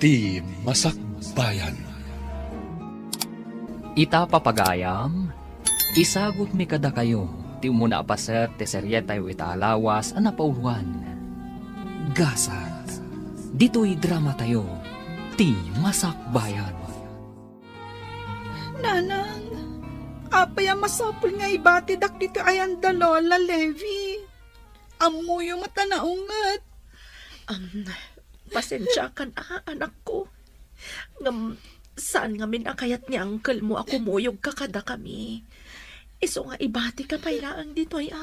ti Masakbayan. Ita papagayam, isagot mi kada kayo, ti umuna paser ti seryetay ita alawas anapauluan. Gasat, dito'y drama tayo, ti Masakbayan. Nanang, apaya masapul nga ibatidak dito ayan da Lola Levi. Amuyo matanaungat. Pasensya kan anak ko. Ngam, saan nga minakayat ni uncle mo ako muyog kakada kami. Iso nga ibati ka pailaang dito'y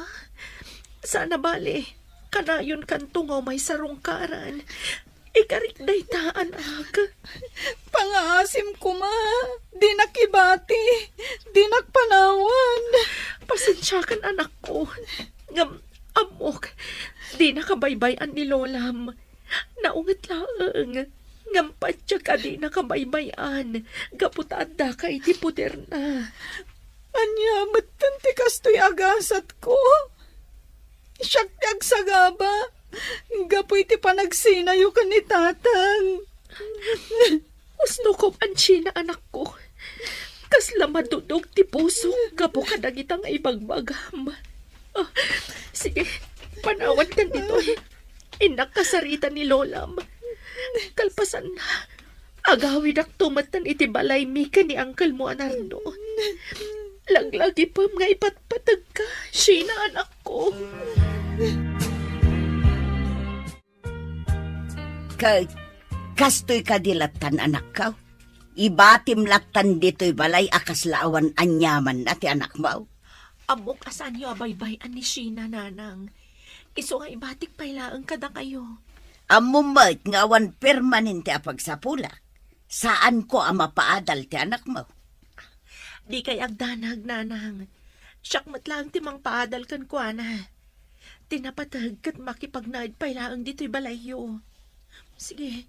Sana bali, kanayon kan tungaw may sarungkaran. Ikarik daytaan Pangaasim ko ma, di nakibati, di nakpanawan. Pasensya kan anak ko. Ngam, amok, di nakabaybayan ni Lolam. Naungat laang. Ngam patya ka di nakabaybayan. Gaputaan da kay di puder na. Anya, matanti kastoy agasat ko. Siyak ti agsagaba. Gapoy ti panagsinayo ka ni tatang. Usno ko pansina anak ko. Kasla madudog ti puso. Gapo ka dagitang ibagbagam. Sige, panawan ka dito. Inak kasarita ni Lolam. Kalpasan na. Agawid ak tumatan iti balay mi ka ni Uncle mo Anarno. Laglagi pa mga ipatpatag ka. Sina anak ko. Kastoy kadilatan anak ka. Ibatim latan dito'y balay akas laawan anyaman na ti anak mo. Amok asan niyo abaybayan ni Sheena, nanang. Iso nga ibatik pailaang kada kayo. Amumait nga awan permanente apagsapula. Saan ko ang mapaadal ti anak mo? Di kay agdanag, nanang. Siyak matlang timang paadal kan ko, ana. Tinapatag kat makipagnaid pailaang dito'y balayo. Sige,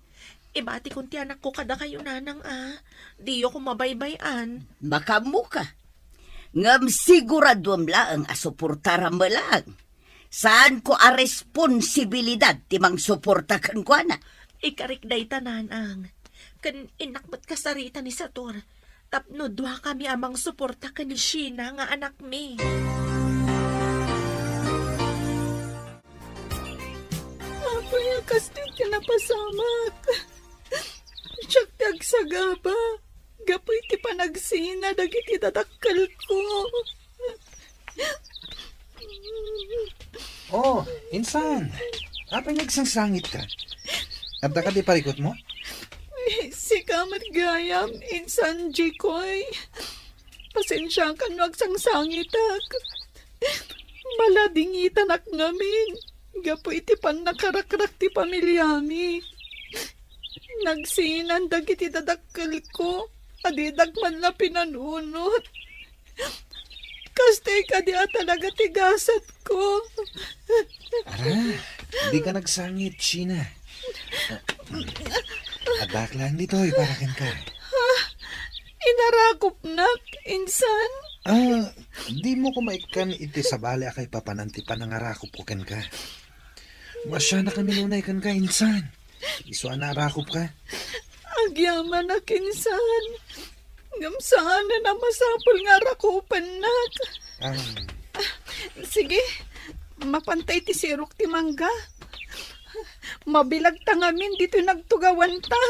ibati kong ti anak ko kada kayo, nanang, Di ko mabaybayan. Makamuka. Ngam siguradom laang asuportaram mo lang. Saan ko a responsibilidad timang suportakan ko na? Ikarik day tananang. Kan inakbat kasarita ni Sator. Tapno dua kami amang suporta ka ni Sheena nga anak mi. Apaya kastoy ka napasamak. Siyak ti agsagaba. Gapoy ti panagsina dagiti dadakkel ko. Oh, insan. Apa nagsangsangit ka? Abda ka di parikot mo? Si Kamat Gayam, insan Jikoy. Pasensya ka no agsangsangitak. Maladingitan ak ngamin. Gapoy ti pan nakarakrak ti pamilyami. Nagsinan dagiti dadakkel ko. Adidag man na pinanunot. Kastay ka di talaga tigasat ko. Ara, di ka nagsangit, Sheena. Adak lang dito, iparakin ka. Inarakop nak, insan. Di mo kumaikan iti sa bali akay papananti pa nangarakop ko ken ka. Masya na kami nunay kan ka, insan. Iso anarakop ka. Agyaman na kinsan. Ngamsaan na masapol nga rakupan nak. Sige, mapantay ti sirok ti mangga. Mabilag tangamin dito nagtugawan ta.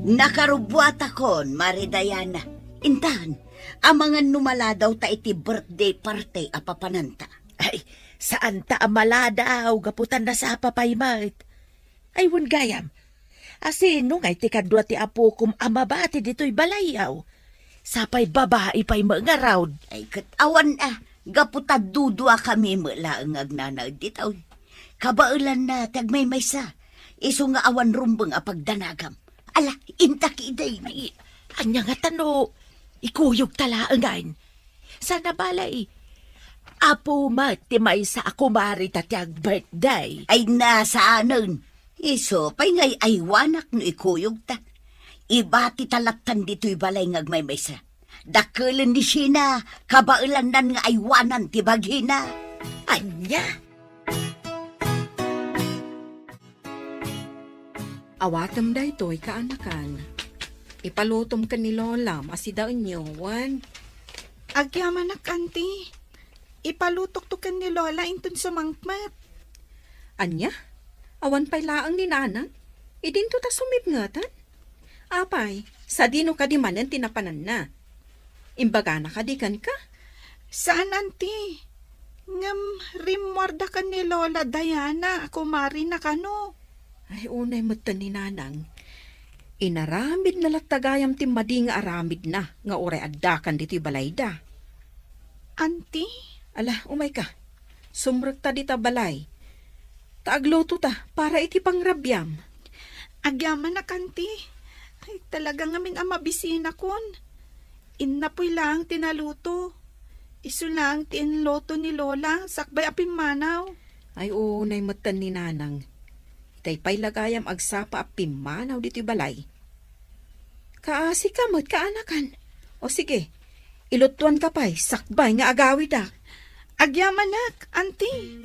Nakarubwat akon, Mari Diana. Intan, amangan numala daw ta iti birthday party apapananta. Ay, saan ta amala daw, gaputan na sa papaymait. Ay, wan gayam. Asino ngay ti kadwa ti apo kum amabati dito'y balayaw. Sapay babae pa'y mga raud. Ay katawan gaputad dudua kami mula ang agnanaw ditaw. Kabaulan na tagmay maysa. Iso nga awan rumbang apagdanagam. Ala, intaki day ni. Anya nga tano, ikuyog tala angan. Sana balay. Apo ti may sa ako mari tatyag birthday. Ay nasa anon. Iso, pa'y ngay aywanak no ikuyog ta. Ibati talatan dito'y balay ngagmay maysa. Dakulan ni Sheena, kabailan nan nga aywanan ti baghina. Anya? Awatam da ito'y kaanakan. Ipalutom ka ni Lola, masidaon niyo, Juan. Agyaman nak, auntie. Ipalutok to kan ni Lola intun sumangkmat. Anya? Awan pa'y laang ni Nanang? Idinto ta sumibngatan? Apay, sa dino ka di manan tinapanan na. Imbaga na kadikan ka? Saan, auntie? Ngam rimwarda kan ni Lola Diana, kumari na kano. Ay, unay matan ni Nanang. Inaramid na latagayam timadi nga aramid na, nga ore addakan dito'y balayda. Auntie? Ala, umay ka. Sumrek ta dita balay. Taagloto ta, para iti pangrabyam. Agyaman na, auntie. Ay, talaga ngaming amabisina kon. Inapoy lang tinaluto. Isu lang tinloto ni Lola, sakbay aping manaw. Ay, unay matan ni Nanang. Itay pa'y lagayam agsapa at pimanaw dito'y balay. Kaasi ka mo't kaanakan. O sige, ilutuan ka pa'y sakbay nga agawi da. Agyaman nak, auntie.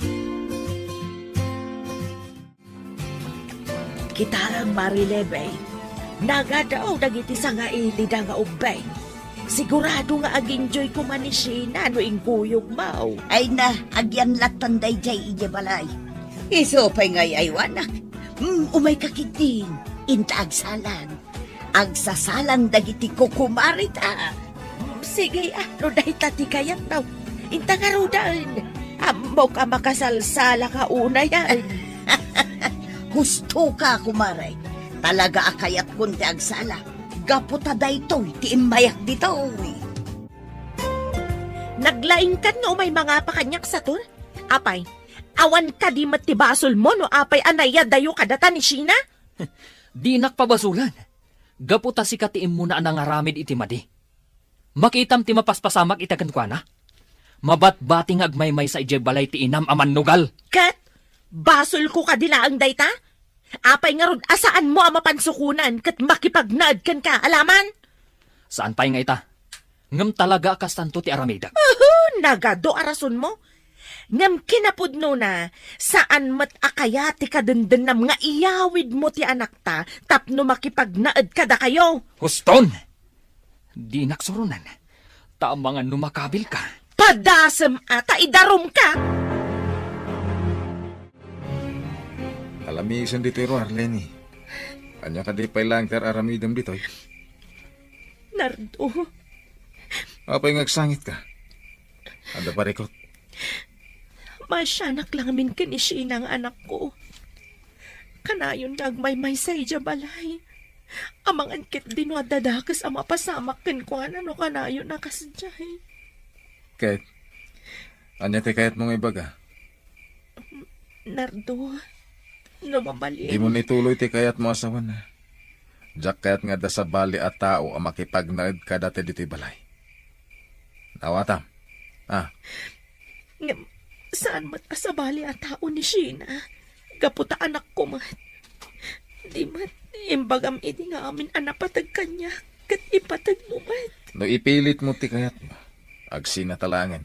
Kitarang Marilebe, nagadaw dagiti sa nga ilida nga ubay. Sigurado nga ag-enjoy ko man ni Sheena no ingkuyog mau. Ay na, agyan latan day jay ije balay. Iso pa'y ngay aywanak. Umay kakiting, inta agsalan. Agsasalan dagiti kukumarita. Sige, no dahi tati kayat daw. Inta nga rudan. Amo ka makasalsala ka una yan. Gusto ka, kumaray. Talaga akayat kun ti agsala. Gaputa daytoy, ti imbayak ditoy. Naglaing ka no may mga pakanyak sa tol? Apay, awan ka di matibasol mo no apay anaya dayo kadata ni Sheena? Di nakpabasulan. Gaputa si katiim mo na anang aramid iti madi. Makitam ti mapaspasamak itagan kwa na. Mabat-bating agmaymay sa ije balay ti inam aman nugal. Kat, basol ko kadila ang dayta? Apay nga ron, asaan mo ang mapansukunan kat makipagnaad kan ka, alaman? Saan pa'y nga ita? Ngam talaga kastanto ti aramida. Nagado arason mo? Ngam kinapudno na, saan mat akaya ti kadendennam nga iyawid mo ti anak ta, tapno makipagnaad kada kayo. Huston! Di naksurunan. Tamangan numakabil ka. Padasem ata, idarom ka! Alamisan dito iro, Arlene. Anya ka di pa'y lang ter aramidam dito. Nardo, Apay ngagsangit ka. Anda pa rekot. masyanak lang min kinisin ang anak ko. Kanayon nagmaymay sa ija balay. Amang ankit din dadakas ang mapasamak ken ko ano kanayon nakasadyay. Kahit, anya te kahit mong ibaga. Nardo, lumabali. Di mo nituloy ti kayat mo asawan na. Diyak kayat nga da sa bali at tao ang makipagnaid ka dati dito'y balay. Nawatam. Saan mat asabali at tao ni Sheena? Gaputa anak ko mat. Di mat, imbagam iti nga amin anapatag kanya. Kat ipatag mo mat. No ipilit mo ti kayat mo. Agsinatalangan.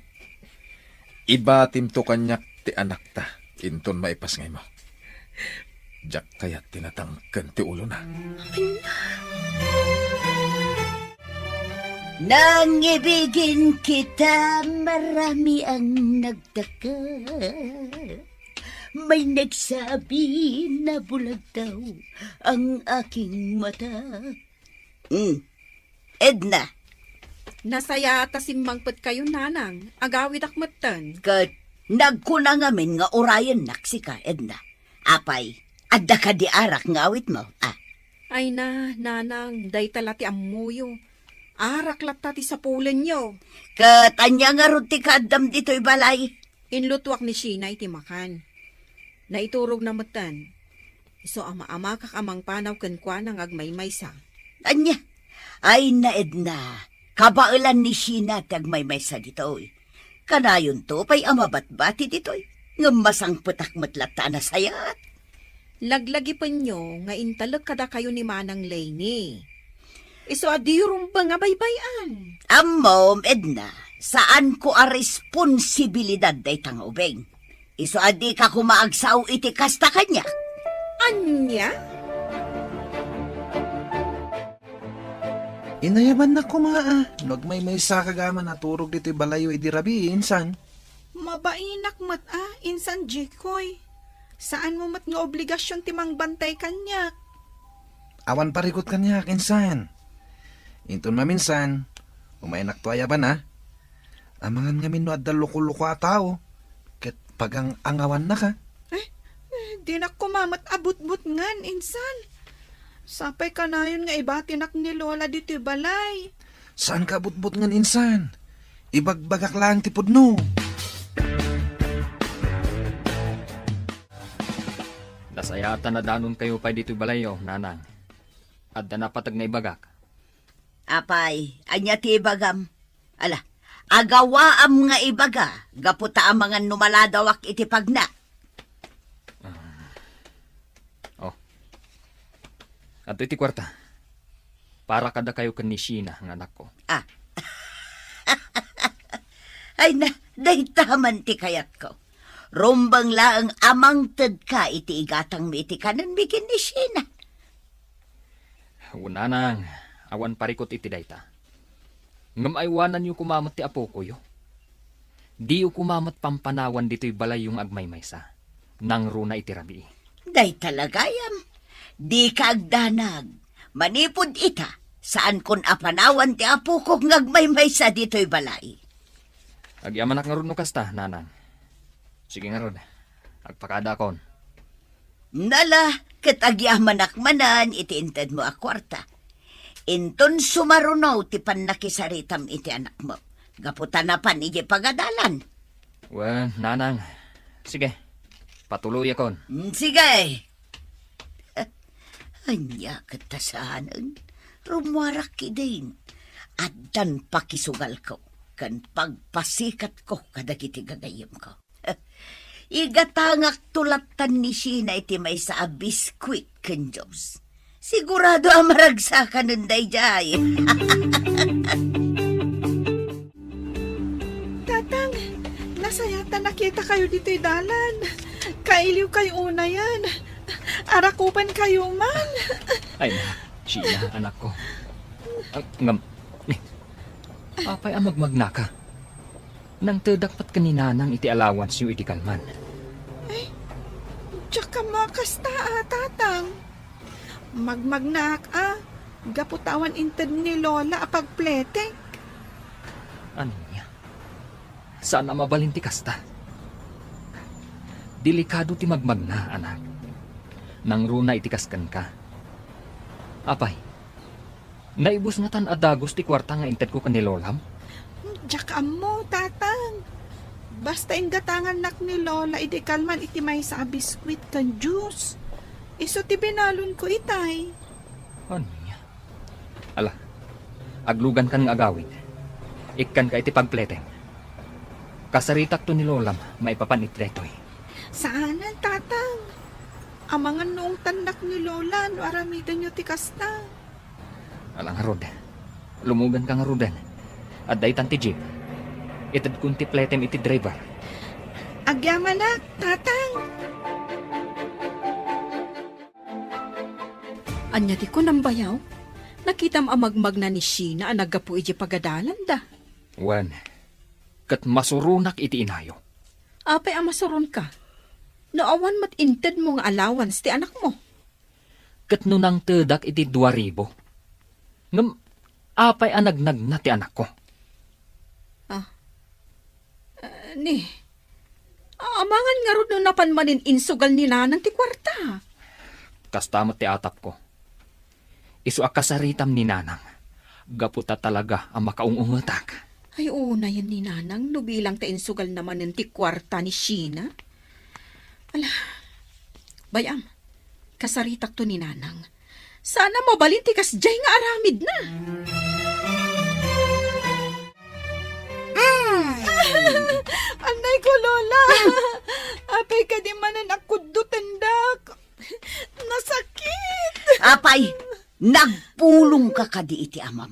Ibatim to kanyak ti anak ta. Inton maipas ngay mo. Diyak kayat tinatangkan ti ulo na. Nang ibigin kita, marami ang nagtaka. May nagsabi na bulag daw ang aking mata. Edna, Nasaya ta simmangpet kayo, Nanang. Agawid akmatan. kat nagkunang amin nga orayan naksika, Edna. Apay, adda ka di arak nga awit mo. Ay na, Nanang, day talati amuyo. Arak latati sa pulen nyo. Kat anya nga ron ti kaadam dito'y balay. Inlutuak ni Sheena iti makan. Naiturog na matan. Iso ama-ama kakamang panaw kenkwa ng agmaymay sa. Anya, ay na Edna. Kabailan ni Sheena tagmaymay sa dito'y. Kanayon to, pa'y amabat-bati dito'y. Ngamasang putak matlata na sayat. Laglagi pa nyo nga intalag kada kayo ni Manang Lainey. Iso adirum ba nga baybayan? Amom, Edna, saan ko a responsibilidad day tang ubeng? Iso adi ka kumaagsaw iti kasta kanya. Anya? Inayaman na ko maa. Nagmay sa kagaman na turog dito'y balayo idirabi, insan. Mabainak mat insan Jikoy. Saan mo mat nga obligasyon timang bantay kanyak? Awan parikot kanya, insan. Inton maminsan, umainak to ayaban ha. Amangan nga minno at daluko-luko a tao. Ket pagang angawan na ka. Di na kumamat abot-but ngan, insan. Sapay ka na yun nga ibatinak ni Lola dito balay. Saan ka butbut ngan insan? Ibagbagak lang tipod no. Nasayatan na danon kayo pa dito balayo, nanang. At na patag na ibagak. Apay, anya ti ibagam. Ala, agawaam nga ibaga. Gaputa ang mga numaladawak iti pagna. At iti kwarta. Para kada kayo kanishina, ng anak ko. Ay na, day taman ti kayat ko. Rumbang laang amang ted ka iti igatang mi iti kanan bikin ni Sheena. Unanang, awan parikot iti dayta. Ngam aywanan yu kumamat ti apo ko yo. Di yu kumamat pampanawan dito'y balay yung agmaymaysa. Nang runa iti rabi. Day talagayam. Di ka agdanag. Manipod ita. Saan kun apanawan ti apo ko ngagmaymay sa dito'y balay. Agyamanak nga ron no kasta, nanang. Sige nga ron. Agpakada kon. Nala, ket agyamanak manan iti inted mo a kwarta. Inton sumarunaw ti panakisaritam iti anak mo. Gaputan na pan iti pagadalan. Well, nanang. Sige. Patuloy akon. Sige. Anya katasahanan, rumwarak kidain. At dan pakisugal ko, kan pagpasikat ko kadagiti gagayim ko. Igatangak tulatan ni Sheena iti may sa biskwit ken Diyos. Sigurado amaragsakan ng dayjay. Tatang, nasayatan nakita kayo dito'y dalan. Kailiw kayo una yan. Arakupan kayo man. Ay na, Sheena, anak ko. Ngam. Apay ang magmagna ka. Nang tedakpat kanina nang iti allowance yung iti kalman. Tsaka makasta tatang. Magmagnak gaputawan inted ni Lola apagpletek. Ano niya? Saan na mabalinti kasta? Delikado ti magmagna, anak. Nang runa itikaskan ka. Apay, naibus nga tan adagos ti kwarta nga inted ko kanilolam? Tsaka mo, tatang. Basta ingatangan nak ni Lola, iti kalman iti may sa biskwit kan juice. Iso ti binalon ko itay. Ano niya? Ala, aglugan kan nga agawid. Ikkan ka iti pagpleteng. Kasaritak to ni Lolam, maipapanit detoy. Saanan, tatang? Amangan noong tanak ni Lola, no aramidan nyo ti kasta. Alang harod, lumugan ka nga rodan. At daytan ti jeep. Itad kunti pletem iti driver. Agyaman na, tatang. Anya ti ko nang bayaw? Nakitam amagmag na ni Sheena ang nagapu iti pagadalan da. Wan, kat masurunak iti inayo. Apay ang masuron ka. Naawan mat inted mo nga allowance ti anak mo. Kat nunang tedak iti 2,000. Ngam, apay anagnag na ti anak ko. Ni, amangan nga ron no napanmanin insugal ni nanang ti kwarta. Kastamot ti atap ko. Isu akasaritam ni nanang. Gaputa talaga ang makaungungatak. Ay una yan ni nanang no bilang ta insugal naman ng ti kwarta ni Sheena. Ala, bayam, kasaritak to ni nanang. Sana mabalin ti kasjay nga aramid na. Anay ko, Lola. Apay ka di manan akudutan dak. Nasakit. Apay, nagpulong ka kadi iti amam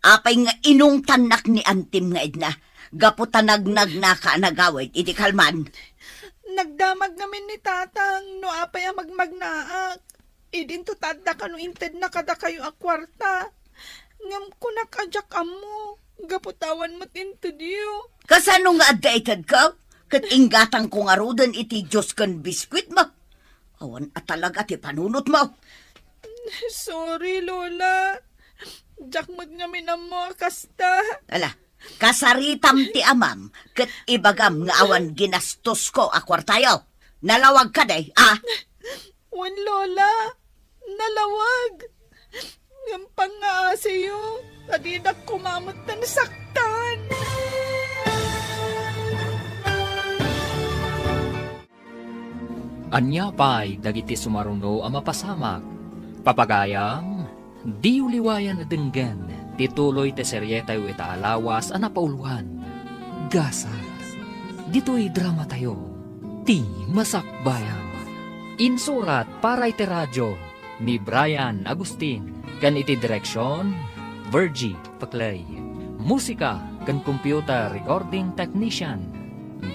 Apay nga inong tanak ni antim nga idna. Gaputanagnag na ka nagawid iti kalman. Nagdamag namin ni tatang no apay ang magmagnaak. Idin to tada ka no inted na kada kayo ang kwarta. Ngam ko nakajak amo. Gaputawan mo tinto diyo. Kasano nga updated ka? Kat inggatang ko nga rodan iti Diyos kan biskwit mo. Awan at talaga ti panunot mo. Sorry, Lola. Jak mo nga minamo kasta. Ala, kasaritam ti amam, kat ibagam nga awan ginastos ko a kwartayo. Nalawag ka day, ah? Wan, Lola. Nalawag. Ngampang nga sa'yo. Tadidak kumamot na nasaktan. Anya pa'y dagiti sumaruno ang mapasamak. Papagayam, di uliwayan na denggan, tituloy te seryetay o itaalawas ang napauluhan. Gasa, dito'y drama tayo, ti masakbayan. Insurat para iti radyo ni Brian Agustin, kan iti direksyon, Virgie Paclay. Musika kan computer recording technician,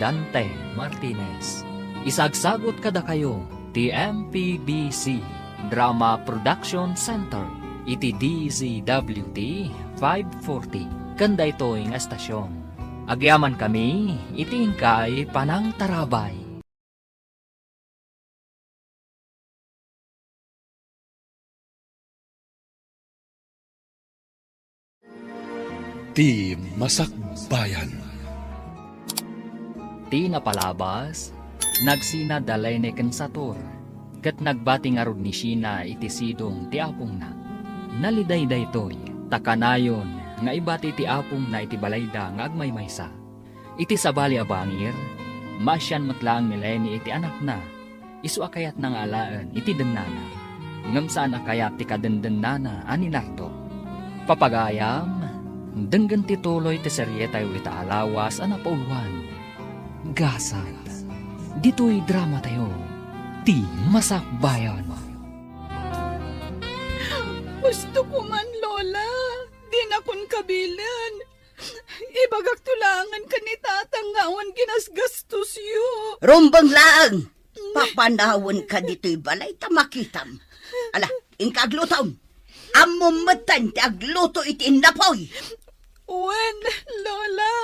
Dante Martinez. Isagsagot kada kayo, ti MPBC Drama Production Center, iti DZWT 540, kanda ito'y nga estasyon. Agyaman kami, iti ingkay Panang Tarabay. Ti Masakbayan. Ti napalabas, nagsina dalay ni Kensator, kat nagbati nga rod ni Sina iti sidong ti apong na. Naliday da ito'y, takanayon, nga ibati ti apong na iti balayda nga agmaymaysa. Iti sabali abangir, masyan matlang ni Lenny iti anak na, isu akayat nang alaan iti dennana. Ngam saan akayat ti kadendennana ani narto. Papagayam, denggan ti tuloy ti seryetay o itaalawas ang napauluan. Gasa, dito'y drama tayo, ti masakbayan. Gusto ko man, Lola. Di na kun kabilan. Ibagak tulangan ka ni tatang ngawan ginasgastos yu. Rumbang laang, papanahon ka dito'y balay tamakitam. Ala, ingkaglutom. Amumatan ti agluto iti napoy. Wen, Lola.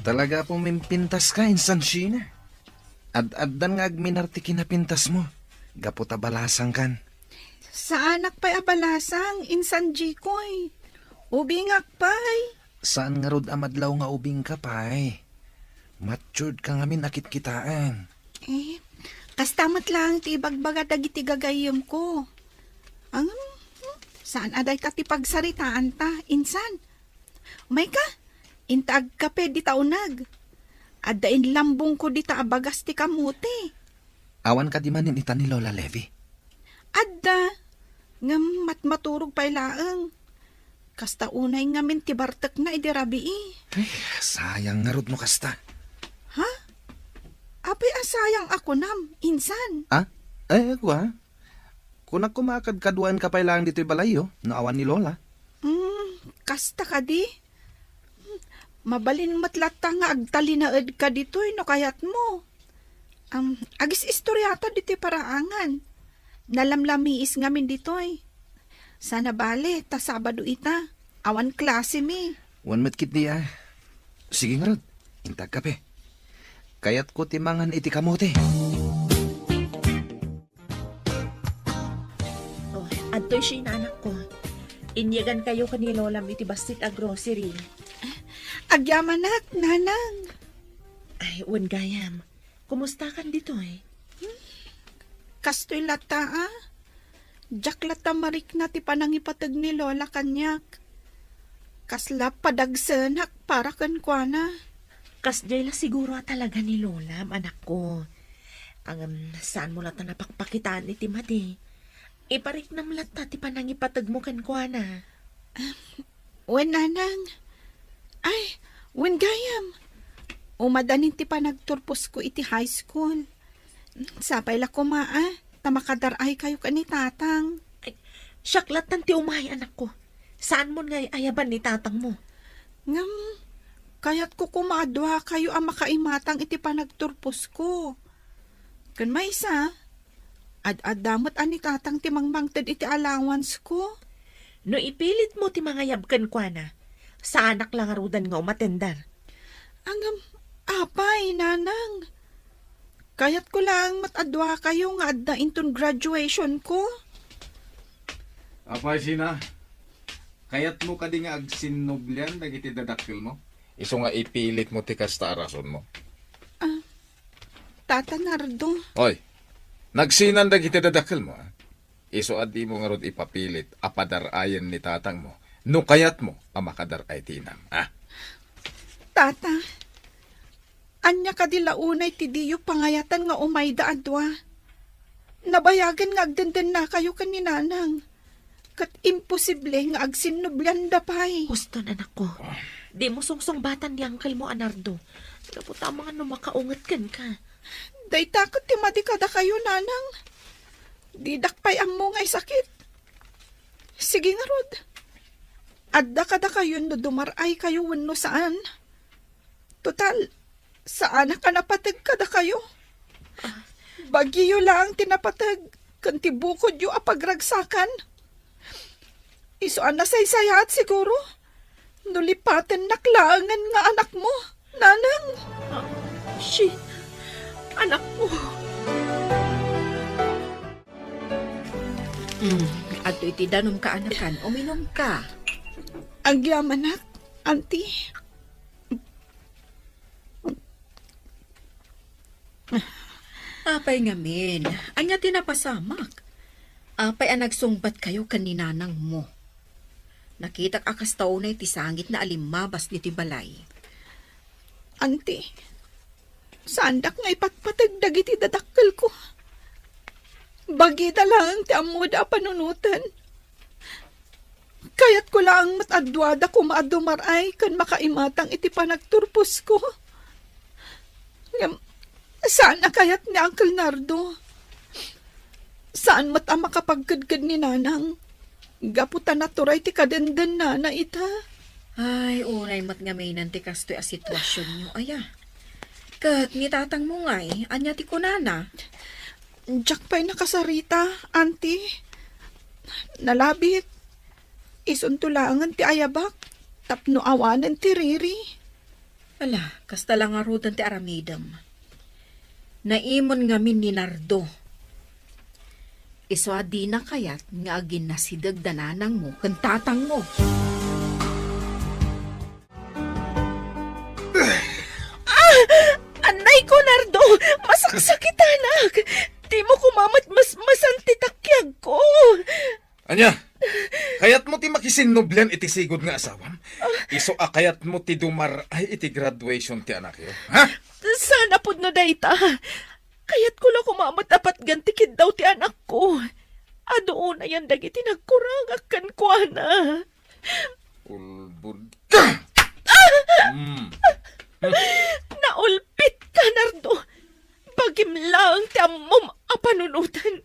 Talaga pong mimpintas ka, Insan Sheena. Ad-addan nga agminarti kinapintas mo. Gaputa balasang kan. Sa anak pa'y abalasang, insan Jikoy. Ubingak pa'y. Saan nga rod amadlaw nga ubing ka, pay? Matured ka ngamin akit kitaan. Kastamat lang ti ibagbaga dagiti gagayom ko. Ang, saan aday ka ti pagsaritaan ta, insan? Umay ka, intag kape di taunag. Adain lambong ko di taabagas ti kamuti. Awan ka di manin ita ni Lola Levy. Adda, ngam matmaturog pa'y laang. Kasta unay ngamin ti bartek na idirabi Sayang nga rod no kasta. Ha? Apay asayang ako nam, insan. Kwa. Kung kumakad kaduan ka pa lang dito'y balayo, naawan ni Lola. Kasta ka di. Mabalin matlata nga agtalinaed ka dito'y no kayat mo. Agis istoryata dito'y paraangan. Nalamlamiis ngamin dito'y. Sana bale, ta Sabado ita. Awan klase mi. Wan matkit niya. Sige nga rod, intag kape. Kayat ko timangan iti kamote. Oh, adto'y siya anak ko. Inyagan kayo kani Lola iti bastit a grocery. Agyamanak, nanang. Ay, wan gayam. Kumusta kan dito eh? Kastoy lata Jak lata marik na ti panangipatag ni Lola kanyak. Kasla padagsenak para kan kuana. Kasjay la siguro talaga ni Lola, anak ko. Ang saan mo lata napakpakitaan iti mati. Iparik nam lata ti panangipatag mo kan kuana. Wen nanang. Ay, wen gayam. Umadanin ti pa nagturpos ko iti high school. Sapay la ko ta makadaray kayo ka ni tatang. Syaklat ti umay anak ko. Saan mo nga ayaban ni tatang mo? Ngam, kaya't ko kumadwa kayo ang makaimatang iti pa nagturpos ko. Kan may isa, ad-adamot ani tatang ti mangmangted iti allowance ko. No ipilit mo ti mga yabkan kwa na. Sa anak lang arudan nga umatendar. Angam, apay, nanang. Kaya't ko lang matadwa kayo nga adda inton graduation ko. Apay, Sina. Kayat mo ka di nga agsinnoblian dagiti dadakil mo? Iso nga ipilit mo ti kasta rason mo. Tata Nardo, Oy, nagsinan dagiti dadakil mo, ha? Iso adi mo nga rod ipapilit apadarayan ni tatang mo. No kayat mo, amakadarayay tinam, ha? tata. Anya ka di launay ti diyo pangayatan nga umayda adwa. Nabayagan nga agdenden na kayo kaninanang. Kat imposible nga agsinnoblian da pay. Gusto na anak ko. Di mo sungsong batan di angkal mo, Anardo. Kaputa mga no makaungat kan ka. Day takot ti madikada kayo, nanang. Didak pay ang mungay sakit. Sige nga rod. Adda kada kayo no dumaray kayo wenno saan. Total, saan ka napatag kada kayo? Bagiyo lang tinapatag. Kanti bukod yu apagragsakan. Isuan na saysayat siguro. Nulipaten naklaangan nga anak mo, nanang. Shit! Anak mo! Ato iti danom ka anakan, uminom ka. Ang yamanak, auntie. Apay ngamin, anya tinapasamak. Apay ang nagsungbat kayo kaninanang mo. Nakitak akas taunay ti sangit na alimabas diti balay. Auntie, sandak nga ipatpatagdag iti dadakkel ko. Bagita lang ti amuda panunutan. Kaya't ko lang matadwada ko maadumaray kan makaimatang iti panagturpos ko. Sana kaya't ni Uncle Nardo. Saan mata makapagkadkad ni nanang? Gaputan na turay ti kadenden na ita. Ay, unay mat nga may nanti kastoy a sitwasyon nyo, aya. Kat ni tatang mo ngay, anya ti kunana. Diyak pa'y nakasarita, auntie. Nalabit. Isuntulangan ti ayabak. Tapno awanan ti riri. Ala, kasta lang arudan ti aramidam. Naimon ngamin ni Nardo. Iso adi na kayat nga agin na si dagdananang mo kan tatang mo. Anay ko, Nardo! Masaksakit, anak! Di mo kumamat masanti takyag ko! Anya, kayat mo ti makisinnoblian iti sigod nga asawam? Iso kayat mo ti dumaray iti graduation ti anak yo, ha? Sana pud no dayta. Kaya't ko lang kumamat apat gantikid daw ti anak ko. Adoon na yan dagiti nagkuragakan ko, ana. Ulbud ka! Naulpit ka, Nardo. Bagim lang ti amom apanunutan.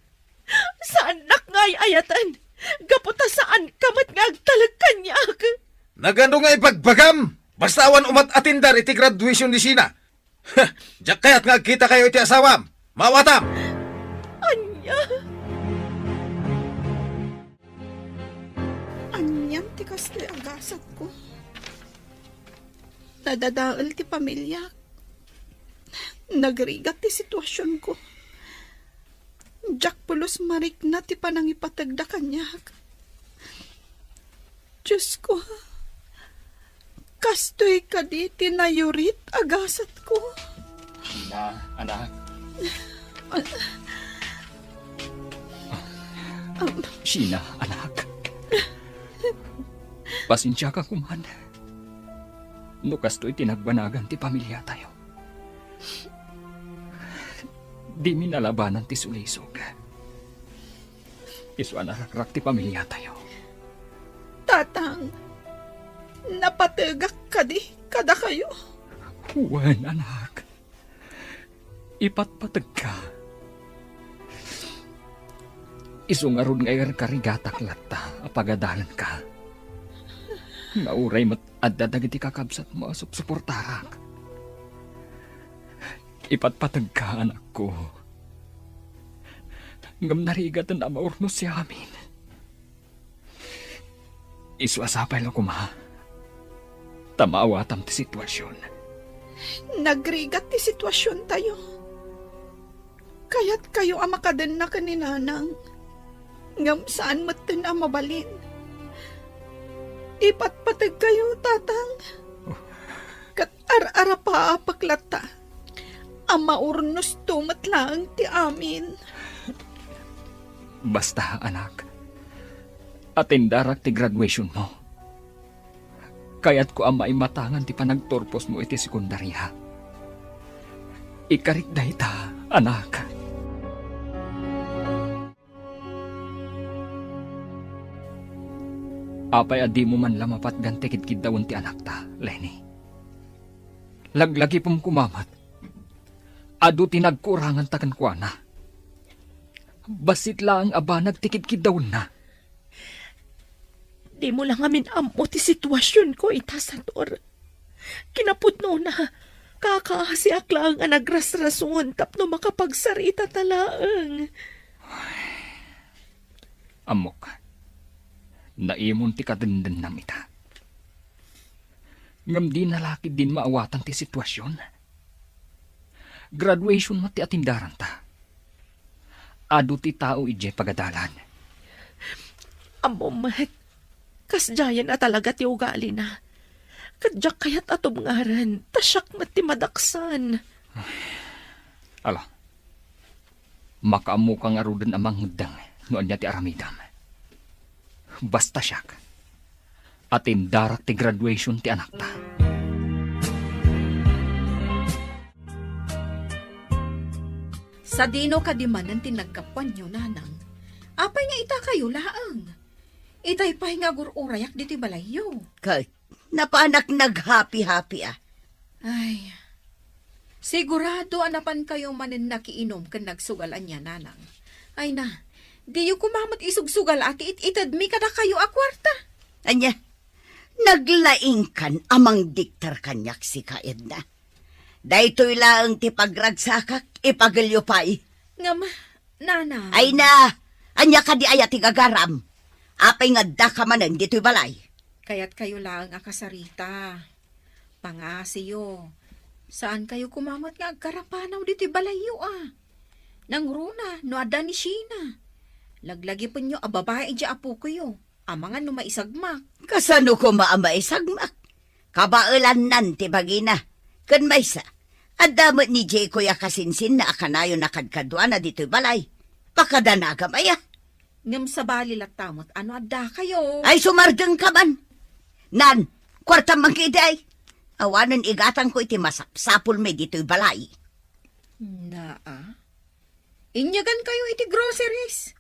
Sa anak nga'y ayatan. Gaputa saan kamat nga agtalag kanyak. Nagano nga ipagbagam! Bastawan umat atindar iti graduation ni Sina. Diyak kaya't nga kita kayo iti asawam. Mawatam! Anya. Anyan ti kastoy agasat ko. Nadadaal ti pamilya. Nagrigat ti sitwasyon ko. Jack pulos marik na ti panangipatagda kanyak. Diyos ko, kastoy ka di tinayurit agasat ko. Sina, anak. Sina, anak. Pasensya ka kuman. No kasto'y tinagbanagan ti pamilya tayo. Di minalabanan ti sulisog. Iso anarakrak ti pamilya tayo. Tatang, napatagak ka di kada kayo. Wan, anak. Ipatpatag ka. Isungarod ngayon karigatak lata, apagadalan ka. Nauray mat addadag iti kakabsat mo suportarak. Ipatpatag ka, anak ko. Ngam narigatan na maurno si amin. Isuasapay lang kuma. Tamawatam ti sitwasyon. Nagrigat ti sitwasyon tayo. Kaya't kayo ang makadan na kaninanang. Ngam saan matan ang mabalin. Ipatpatag kayo, tatang. Kat ar-ara pa apaklata. Ang maurnos tumat lang ti amin. Basta, anak. Atindarak ti graduation mo. Kaya't ko ang maimatangan ti panagtorpos mo iti sekundarya. Ikarik na ita, anak. Apay adi mo man lamapat ganti kitkidawon ti anak ta, Lenny. Laglagi pong kumamat. Adu tinagkurangan takan kwa na. Basit lang aba nagtikid-kidawon na. Di mo lang amin amo ti sitwasyon ko, itasador. Kinaputno na, kakahasiak lang ang nagrasrason tapno makapagsarita talaang. Amok, naimon ti kadenden nam ita. Ngam di nalaki din maawatan ti sitwasyon. Graduation mo ti atindaran ta. Adu ti tao ije pagadalan. Amo mat, kasjayan na talaga ti ugali na. Kadyak kayat atom ngaran, tasyak mat ti madaksan. Ala, makaamu kang arudan amang hudang noon niya ti aramidam. Basta siyak, atin darak ti graduation ti anak ta. Sa dino kadimanan tinagkapan nyo, nanang. Apay nga ita kayo laang. Itay pa'y nga gururayak dito balayo. Kay, napaanak nag-happy-happy ah. Ay, sigurado anapan kayo manin nakiinom kan nagsugalan niya, nanang. Ay na, di yung kumamot isugsugal ati itadmi ka na kayo a kwarta. Anya, naglaing kan amang diktar kanyak si Kaedna. Daytoy lang ti pagragsakak, ipagalyo pa'y. Ngam, nanang. Ay na, anya ka di ayat igagaram. Apay nga da ka manan dito'y balay. Kaya't kayo lang akasarita. Pangasiyo. Saan kayo kumamot nga agkarapanaw dito'y balayo ah? Nang runa, no ada ni Sheena. Laglagi po nyo, ababae di apo ko yo. Amangan no maisagmak. Kasano ko maamay sagmak? Kabailan nan ti bagina. Kan maysa, adamot ni Jay kuya kasinsin na akanayo nakadkadwa na dito'y balay. Pakadanagam aya. Ngam sa bali latamot, ano ada kayo? Ay sumardeng ka man. Nan, kwarta mangkiday. Awanan igatang ko iti masapsapul may dito'y balay. Naa? Inyagan kayo iti groceries.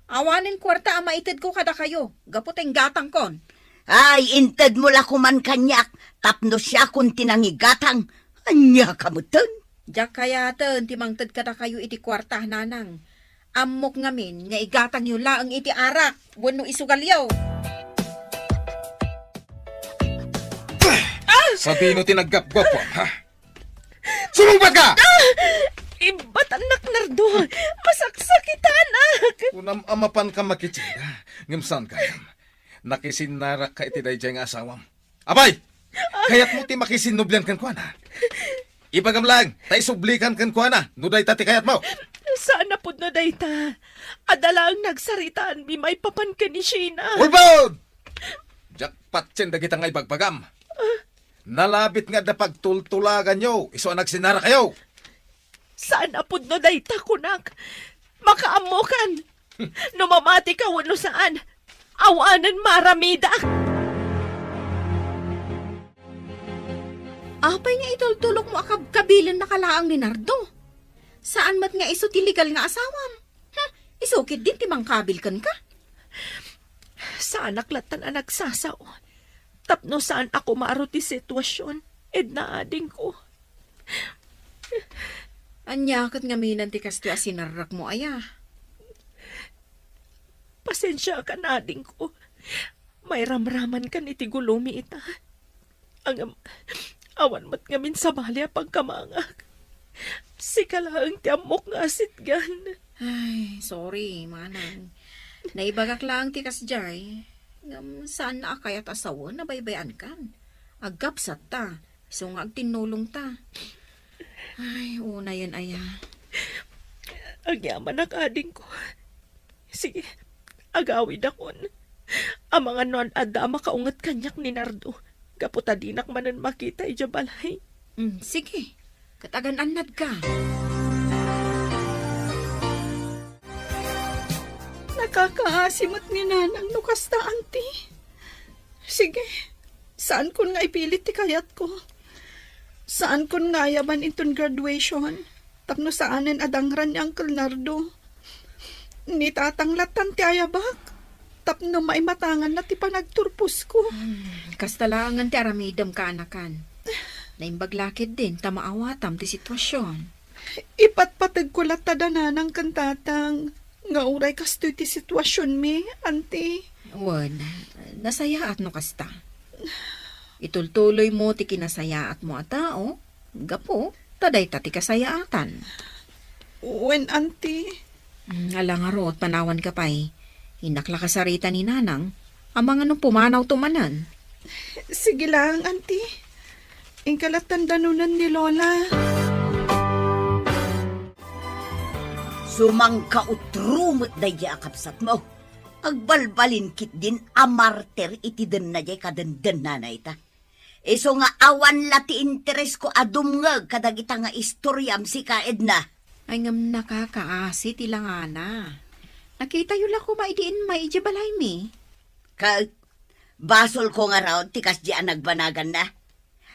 Awanin kwarta ang maitid ko kada kayo. Gaputeng gatang kon. Ay, inted mo la kuman kanyak. Tapno siya kung tinangigatang. Anya kamutan. Diyak kaya ten, timangtad kada kayo iti kwarta, nanang. Amok ngamin, nga igatang yun lang iti arak. Wano isugalyaw. Sabi no tinaggap-gwapo, ha? Sumumbat ka! Ibat anak nardo, masaksakitan anak. Unam amapan ka makitsida. Ngimsan kayam. Nakisinarak ka iti dayjay nga asawam. Abay! Kaya't mo ti makisinublan kan kwa na. Ibagam lang, tay sublikan kan kwa na. Nuday tati kayat mo. Sana po na dayta. Adala ang nagsaritaan, may papan ka ni Sheena. Ulbod! Jakpat tiyenda kita nga ibagbagam. Nalabit nga da pagtultulagan nyo. Iso ang nagsinara kayo. Sana po na dayta kunak. Makaamukan. Numamati ka wano saan. Awanan maramida. Apay nga itultulok mo akab-kabilin na kalaang ni Nardo. Saan mat nga iso tiligal nga asawam? Isukit din timang kabilkan ka. Saan naklatan ang nagsasaw. Tapno saan ako maaro ti sitwasyon. Edna ading ko. Anya kat nga minan ti kasto asinarak mo aya. Pasensya ka na, ading ko. May ramraman ka ni Tigulumi ita. Awan mat ngamin sa balya pagkamangag. Sika lang ti amok nga asit gan. Ay, sorry, manang. Naibagak lang ti kasjay. Ngam saan na akayat asawa na baybayan kan. Agapsat ta. So nga agtinulong ta. Ay, una yan aya. Ang yaman ang ading ko. Sige, agawid akon. Ang mga non ada makaungat kanyak ni Nardo. Kaputadinak manan makita ijabalay. Sige, katagan-anad ka. Nakakaasimot ni nanang nukas ta, auntie. Sige, saan kun nga ipilit ti kayat ko? Saan kun nga yaban itong graduation? Tapno saanen adangran ni Uncle Nardo? Ni tatanglatan ti ayabak? Tapno maimatangan na ti panagturpos ko. Kastalangan ti aramidam ka anakan. Naimbaglakid din, tamaawatam ti sitwasyon. Ipatpatag ko latada na ng kantatang. Nga uray kastoy ti sitwasyon mi, auntie. Wan, nasayaat no kasta. Itultuloy mo ti kinasayaat mo a tao. Gapo, taday ta ti kasayaatan. When, auntie? Alang arot, panawan ka pa'y. Hinakla ka sarita ni nanang. Amang anong pumanaw tumanan. Sige lang, auntie. Ingkalatan danunan ni Lola. Sumangka utrumot na yakapsat mo. Agbalbalin kit din amarter iti den na jay kadenden na ita. Iso nga awan lati interes ko adumngag kadagita nga istoryam si Kaedna. Ay ngam nakakaasi tilangana. Nakita yun lang ko maidiin maijibalay mi. Basol ko nga raw tikas di ang nagbanagan na.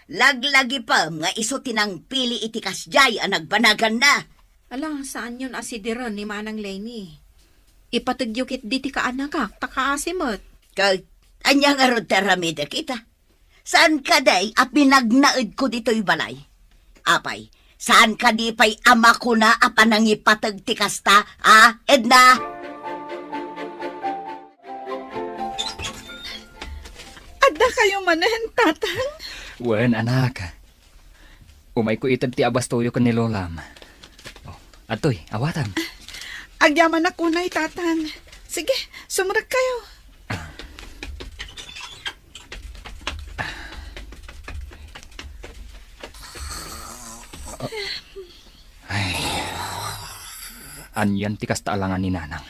Laglagi pa nga iso tinang pili itikas jay ang nagbanagan na. Ala, saan yun asidiran ni Manang Lenny? Ipatugyukit di ti kaanakak, takaasimot. Anya nga ron teramida kita. Saan ka day a pinagnaid ko dito'y balay? Apay, saan ka di pa'y ama ko na a panangipatag ti kasta, Edna? Adda kayo manen, tatang? Wen, anak. Umay ko itag ti abastoyo ka ni Lolam. Atoy, awatan. Agyaman ako na tatang. Sige, sumurag kayo. Ay. Anyan ti kasta alangan ni nanang.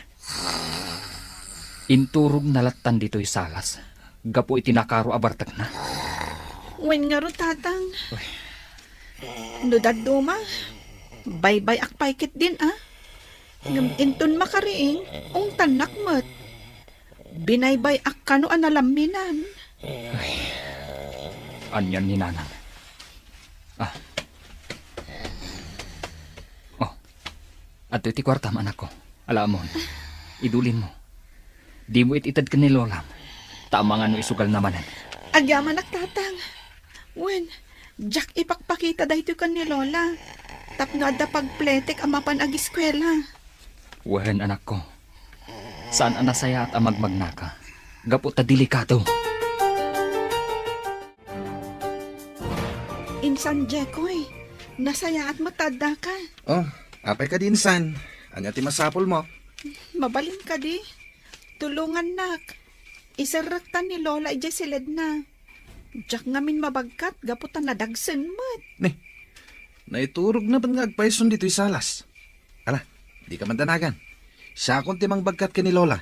Inturog nalatan dito'y salas. Gapo itinakaro abartag na. Wen nga ro, tatang. Nudad duma. Bye-bye akpaykit din, Ngam inton makariing, ung tanak mat. Binaybay ak kano analaminan. Anyan ni nanang. Ato iti kwartam, anak ko. Alamon, idulin mo. Di mo ititad ka ni Lola. Tama nga no isugal namanan. Agyaman ak tatang. Wen, Jack ipakpakita dahito ka ni Lola. Tapno adda pagpletek amapan ag eskwela. Wen, anak ko. Saan ang nasaya at amagmagna ka? Gapo ta delikado. Insan Jekoy, nasaya at matada ka. Oh, apay ka din, san. Anya ti masapol mo? Mabalin ka di. Tulungan nak. Isaraktan ni Lola ija silid na. Jack ngamin mabagkat, gapo ta nadagsen mat. Naiturog na ba't nga agpayson dito'y salas? Ala, di ka mandanagan. Siya akong timang bagkat ka ni Lola.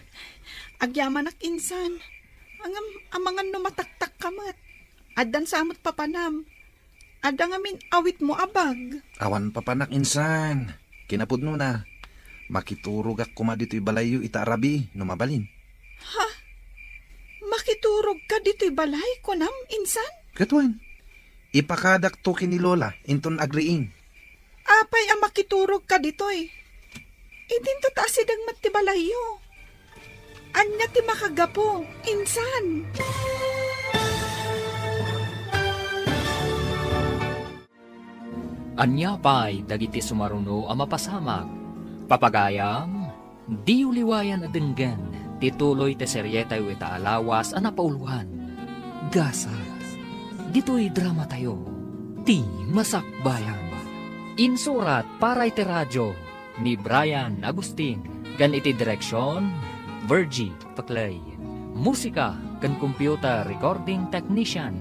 Agyaman ak insan. Amangan no mataktak kamat. Adan samot papanam. Ada ngamin awit mo abag. Awan papanak insan. Kinapud no na. Makiturog ak kuma dito'y balayo itaarabi no mabalin. Makiturog ka dito'y balay ko nam, insan? Katuan, ipakadak to kini Lola inton agriing. Apay ang makiturog ka dito'y. Idinto taasidang matibalayo. Anya ti makagapo, insan. Anya pa'y dagiti sumaruno a mapasamak. Papagayam, di uliwayan adenggan, tituloy te seryetay wita alawas a napauluhan. Gasas, dito'y drama tayo, ti masakbayan. Insurat para iti radyo ni Brian Agustin, gan iti direksyon, Virgie Paclay. Musika kan computer recording technician,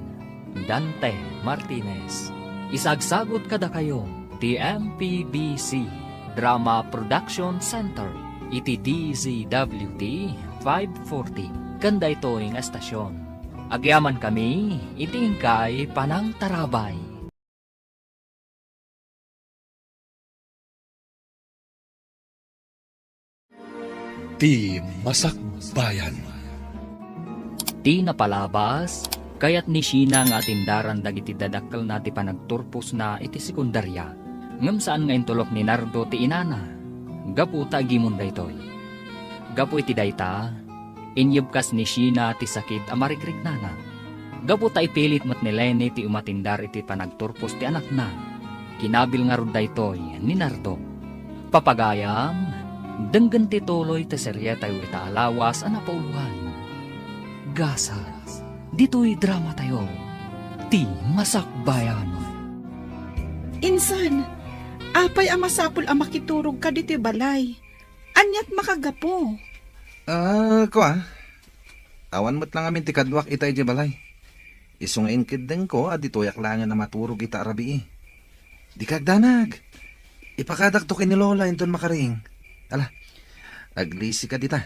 Dante Martinez. Isagsagot kada kayo, TMPBC Drama Production Center, iti DZWT 540, kanda ito'ing estasyon. Agyaman kami, itingkay panang tarabay. Ti Masakbayan. Ti napalabas, kayat ni Sheena nga atindaran dagiti dadakkel na ti panagturpos na iti sekundarya. Ngem saan nga intulok ni Nardo ti inana, gapu ta agimon daytoy. Gapu iti dayta, inyebkas ni Sheena ti sakit a marigrig nana. Gapu ta ipilit mat ni Lenny ti umatindar iti panagturpos ti anak na. Kinabil nga rod daytoy ni Nardo. Papagayam, denggan ti tuloy ti seryetay wita alawas a napauluhan. Gasas, dito'y drama tayo, ti masakbayan. Insan, apay amasapul ang makiturog ka dito balay. Anyat makagapo. Awan mo't lang amin ti kadwak itay di balay. Isungain kideng ko, aditoyak lang na maturog ita arabi. Di kagdanag. Ipakadak to ni Lola inton makaring. Ala, aglisi ka dita.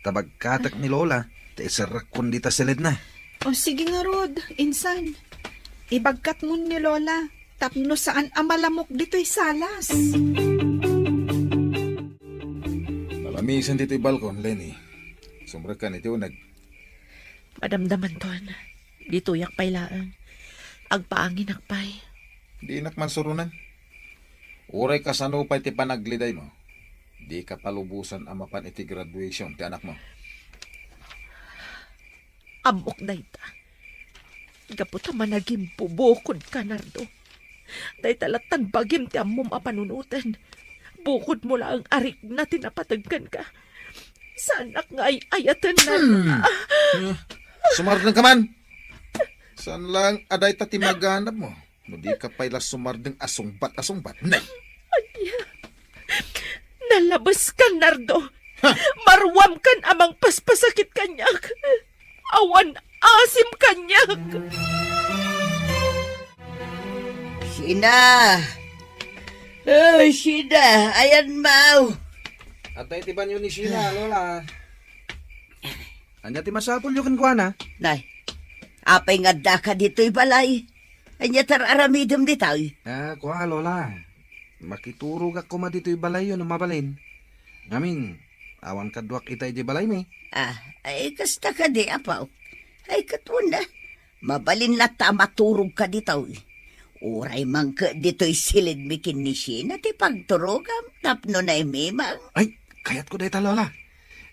Tabagkatak ni Lola, ti isarak kun dita silid na. O sige nga Rod, insan. Ibagkat mo ni Lola, tapno saan amalamok dito'y salas. Malamisan dito'y balkon, Lenny. Sumra ka niti unag. Madamdaman ton. Dito yak pay laang. Agpaangin akpay. Di nakman surunan. Uray ka sano pa iti panagliday mo. Di ka palubusan amapan iti graduation ti anak mo. Amok na ita. Gaputa managing pubukod ka, Nardo. Day talatan bagim ti amom apanunutan. Bukod mo lang ang arik na tinapatagkan ka. Sanak nga ay ayatan na. Sumardeng ka man! Saan lang aday ta timaganap mo? No di ka pa'y sumardeng asungbat. Nay! Nalabas ka, Nardo. Marwam kan amang paspasakit kanyak. Awan asim kanyak. Sheena! Oh, Sheena! Ayan, Mau! Atay ti banyo ni Sheena, Lola. Anya ti masapul yung kuha na. Nay, apay nga da ka dito'y balay. Anya tararamidom ditaw. Kuha, Lola. Makiturog ako ma dito'y balay yun, mabalin. Ngamin, awan kadwak itay di balay mi. Ay kasta ka di, apaw. Ay katun na. Mabalin lata maturog ka ditaw. Uray man ka dito'y silid mikin ni Sheena ti pagturogam. Tapno na imimang. Ay, kayat ko dayta, Lola.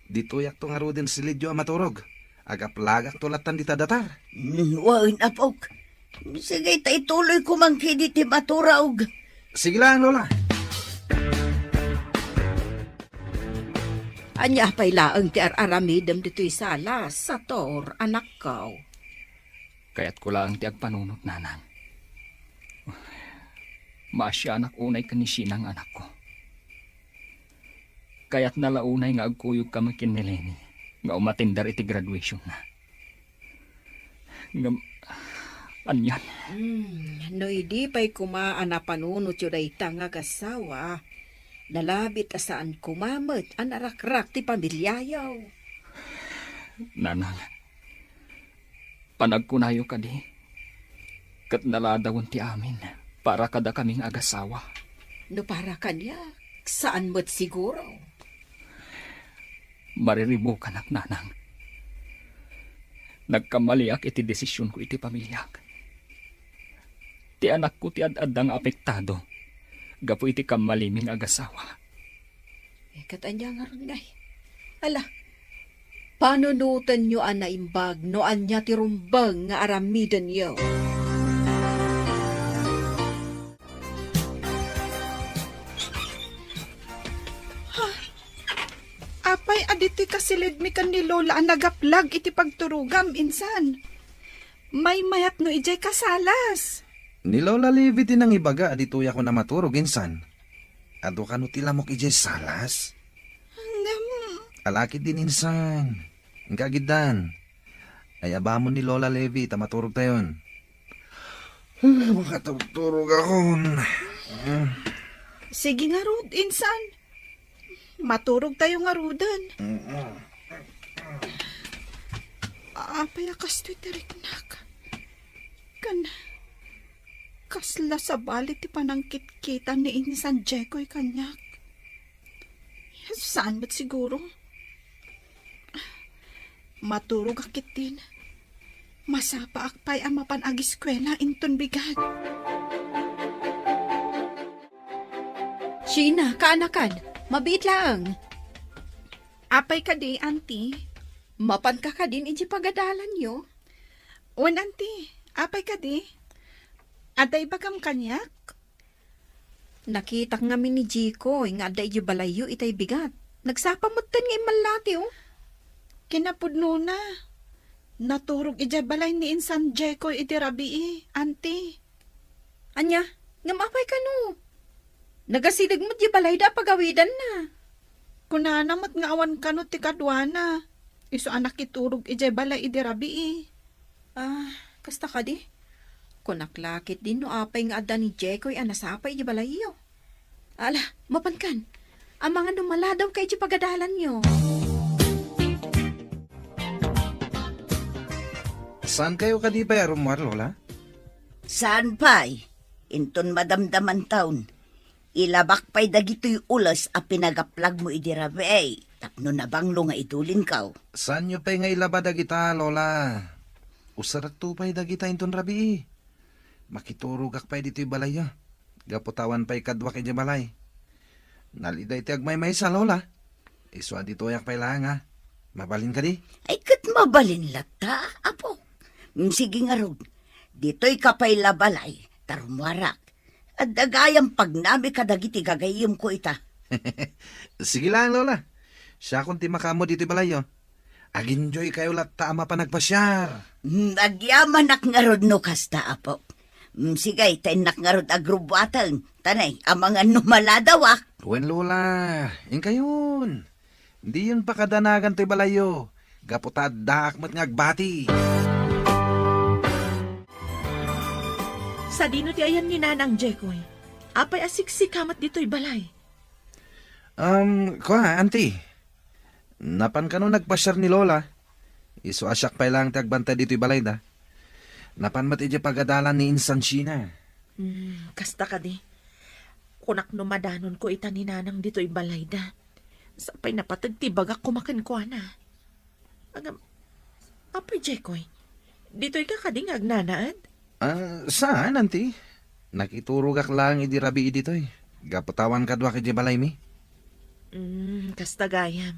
Dito yak to nga ro din silidyo ang maturog. Agaplagak tulatan dita datar. Wain apaw. Sige, ituloy ko man kini ti maturog. Sige lang, Lola. Anya pay laang ti aramidem dito'y salas, sator, anak ko. Kaya't ko lang ti agpanunot nanang. Maasya anak unay ka ni Sheena ang anak ko. Kaya't nalaunay nga agkuyog ka makin ni Lenny, nga umatindar iti graduation na. Nga, anyan. No idi pa'y kumaan na panunot yun ay tanga kasawa. Nalabit asaan kumamot ang arakrak ti pamilyayaw. Nanang, panagkunayo ka di. Kat naladawon ti amin, para kada kaming agasawa. No para kanya, saan mo't siguro? Mariribo ka nanang. Nagkamaliak iti desisyon ko iti pamilyak. Ti anak ko ti ad-adang apektado. Gapo iti kamaliming agasawa. Katanya nga ron ngay. Ala, panunutan nyo ang naimbag no anya ti rumbang nga aramidan nyo. silid mi kan ni Lola ang nagaplag iti pagturugam insan. May mayat no ijay kasalas. Ni Lola Levi tinang ibaga adituya ko na maturog insan. Ado ka no tilamok ijay salas. Alakit din insan. Ang kagidan. Ay abamon ni Lola Levi, tamaturog tayon. Makatugturog ako. Sige nga rod, insan. Maturog tayo nga rodan. Apay akas to'y tariknak. Kasla sa balit ti panangkit-kita ni insan Jeko'y kanyak. Saan ba't siguro? Maturog akit din. Masapa akpay ang mapanag-eskwela inton bigat. Sheena, kaanakan. Mabiit lang. Apay ka di, auntie. Mapan ka din iji pagadalan yo. Wan, auntie. Apay ka di. Aday bagam kanyak? Nakita nga min ni Jiko, nga da iji balayo itay bigat. Nagsapamutan nga imalati oh. Kinapudno na. Naturog ija balay ni insan Jeko iti rabii, auntie. Anya, nga mapay ka no. Nagasilig mo di balay da pagawidan na. Kunanamat nga awan ka no ti kadwana. Iso anak iturog ija balay iti rabii. Kasta ka di. Kunaklakit din no apay nga ada ni Jekoy anasapay iji balay yo. Ala, mapankan. Ang mga numala daw kay iji pagadalan yo. Saan kayo kadipay arumar, Lola? Saan pa'y? Inton madamdaman taon. Ilabak pa'y dagito'y ulas a pinagaplag mo idirabe ay. Tapno na banglo nga idulin kaw. Saan nyo pa'y nga ilaba dagita, Lola? Usarat to pa'y dagita inton rabi. Makiturugak pa'y dito'y balay ya. Gaputawan pa'y kadwa kay balay. Naliday ti agmay-may sa, Lola. Iswa dito yak pa'y lang ha. Mabalin ka di? Ay kat mabalin lata, apo. Sige nga rod. Dito'y kapay labalay, tarumwarak. At dagayang pagnami kadagiti gagayim ko ita. Sige lang, Lola. Siya kung ti makamo dito'y balay yo. Aginjoy kayo lata ama pa nagpasyar. Agyaman nak nga rod no kasta, apo. Sigay, tayo nak nga rod agrubatan. Tanay, ang mga numala daw ah. Wen, Lola. Yung kayon. Hindi yun pa kadanagan to'y balayo. Gaputad dakmat ngagbati. Sa dino ti ayan ni Nanang Jekoy. Apay asiksik kamat dito'y balay. Auntie. Napan ka no nagpasyar ni Lola. Iso asyak pa lang tagbantay dito'y balay da. Napan mat iti pagadalan ni Insan Sheena. Kasta ka di. Kunak no madanon ko ita ni Nanang dito'y balay da. Sapay napatagtibag ako makan ko na. Apay Jekoy, dito'y kakading agnanaad? Saan, auntie? Nakiturugak lang idirabi dito'y. Gaputawan kadwa kay balay mi. Kasta gayam.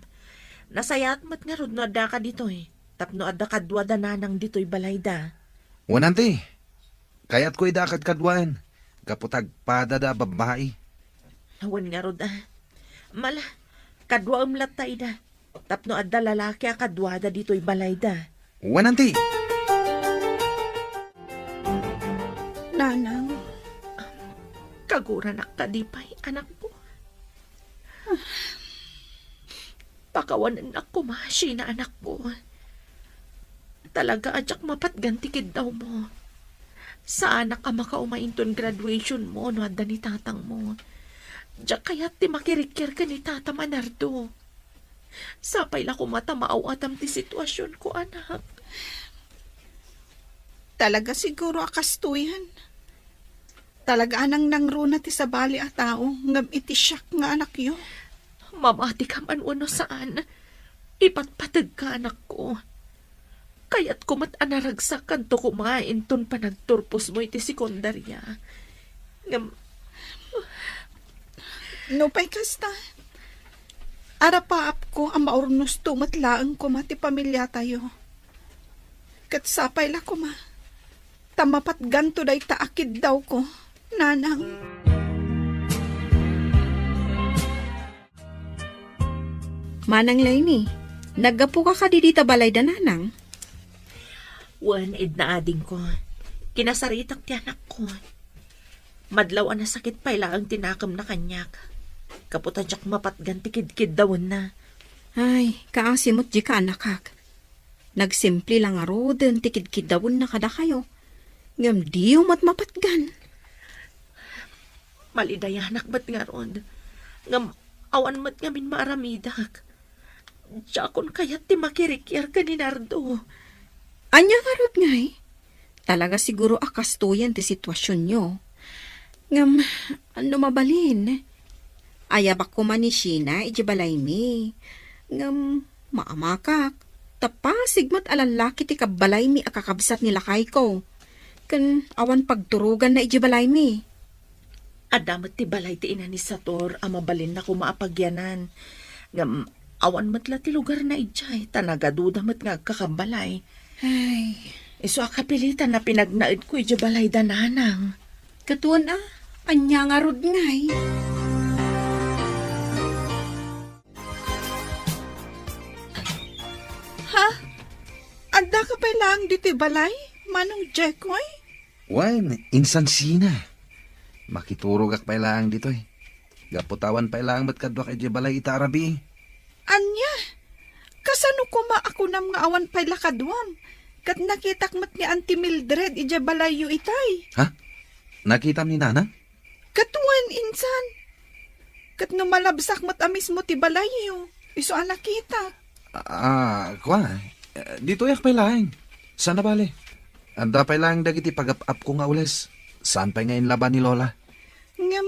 Nasayat mat nga rod no adda ka dito'y. Tapno adda kadwa da Nanang dito'y balay da. Wan, auntie. Kaya't ko idakad kadwaan. Gaputag padada babae. Awan nga rod Mala, kadwa umlatay da. Tapno adda lalaki a kadwa da dito'y balay da. Wan, auntie. Nanang, Kaguran ak kadipay, anak ko. Pakawanan ako mahashi na anak ko. Talaga adyak mapatgantikid daw mo. Saan ka makaumainton graduation mo no adda ni tatang mo. Diyak kaya't ti makirikir ka ni Tata Manardo. Sapay la ko mata maawatam ti sitwasyon ko, anak. talaga siguro akas tuyan. Talaga anang nangruna ti sa bali a tao, ngam iti siyak nga anak yo. Mamati ka man uno saan. Ipatpatag ka, anak ko. Kaya't kumat anaragsak kanto kumain ton panagturpos mo iti sekundarya. Ngam, No pa'y kasta. Arapaap ko ang maurnos tumatlaang ko mati pamilya tayo. Katsapay la ko ma. Tamapat ganto day taakid daw ko, nanang. Manang Lainey, Naggapo ka dita balay dananang. Wan id na ading ko. Kinasaritak ti anak ko. Madlaw na sakit pa ang tinakam na kanyak. Kaputan siyak mapatgan tikid-kid dawon na. Ay, kaasimot di ka anakak. Nagsimple lang aro din tikid-kidawon na kada kayo. Ngam diyo mat mapatgan. Malidayanak ba't nga ron? Ngam awan mat ngamin maaramidak. Diyakon kayat ti makirikyar ka ni Nardo. Anya karot ngay. Talaga siguro akastuyan ti sitwasyon nyo. Ngam, ano mabalin? Ayabak ko man ni Sheena, ijibalay mi. Ngam, maamakak. Tapasig mat alalaki ti kabalay mi akakabsat nila kay ko. Kan awan pagturugan na ijibalay mi. Adamat ti balay ti ina ni Sator, amabalin na kumaapagyanan. Ngam, awan matla ti lugar na ijay, tanagaduda mat nga kakambalay. Ay, Iso akapilitan na pinagnaid ko ijay balay dananang. katuan anya nga rod ngay. Ha? Anda ka pa lang dito balay? Manong Jekoy? Wan, insan sina. Makiturog ak pa lang dito eh. Gaputawan pa lang ba't kadwa kay balay itarabi. Anya? Kasano kuma ako nam nga awan pa'y lakadwam? Kat nakitak mat ni Auntie Mildred ija balayo itay. Ha? Nakita ni Nana? Katuan insan. Kat numalabsak mat amis mo ti balayo. Iso ang nakita. Kwa. Dito yak pa lang. Saan na bale? Anda pa lang dagiti pag-up ko nga ules. Saan pa ngayon laban ni Lola? Ngam,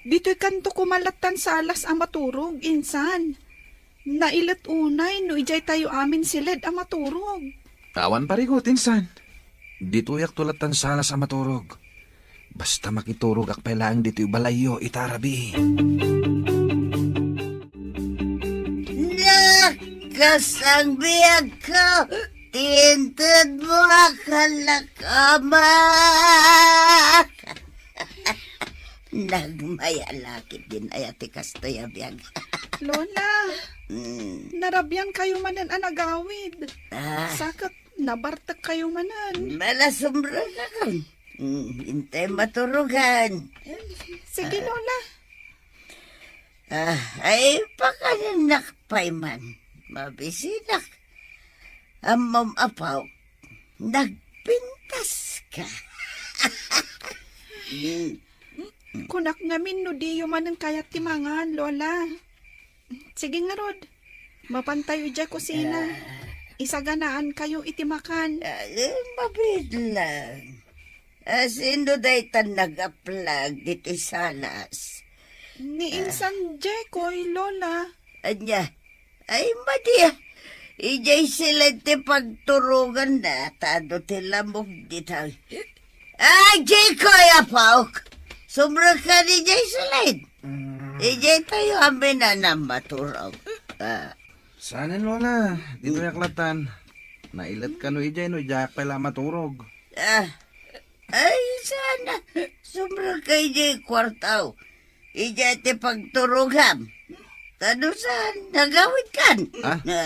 dito'y kanto kumalatan sa alas ang maturog, insan. Nailat unay, no ijay tayo amin silid ang maturog. Awan parigot, insan. Dito yak tulatan sana sa maturog. Basta makiturog ak pa lang dito'y balayo itarabi. Nakasang biyag ko, tintad mo akalakama. Nagmayalakit din ay ati kastoy biyag. Lola, narabyan kayo manan ang nagawid. Sakat, nabartak kayo manan. Malasombra ka kan. Hintay maturugan. Sige, Lola. Ay, pakananak pa'y man. Mabisinak. Amam apaw, nagpintas ka. Kunak ngamin no diyo manan kayat timangan, Lola. Sige nga, Rod. Mapantayo dya kusina. Isaganaan kayo itimakan. Mabid lang. Sino day tan nag-aplag dito salas? Ni Insan Jekoy, Lola. Anya, ay madiya. Ijay sila ti pagturugan na, tado ti lamog dito. Ay, Jekoy, apawk! Sumra ka ni Jay Silid. Ijay tayo amin na maturog. Sana Lola, dito yak latan. Nailat ka no ijay no, ijay pa lang maturog. Ay, sana. Sumra ka Ijay kwartaw. Ijay ti pagturugan. Tado saan, nagawid kan?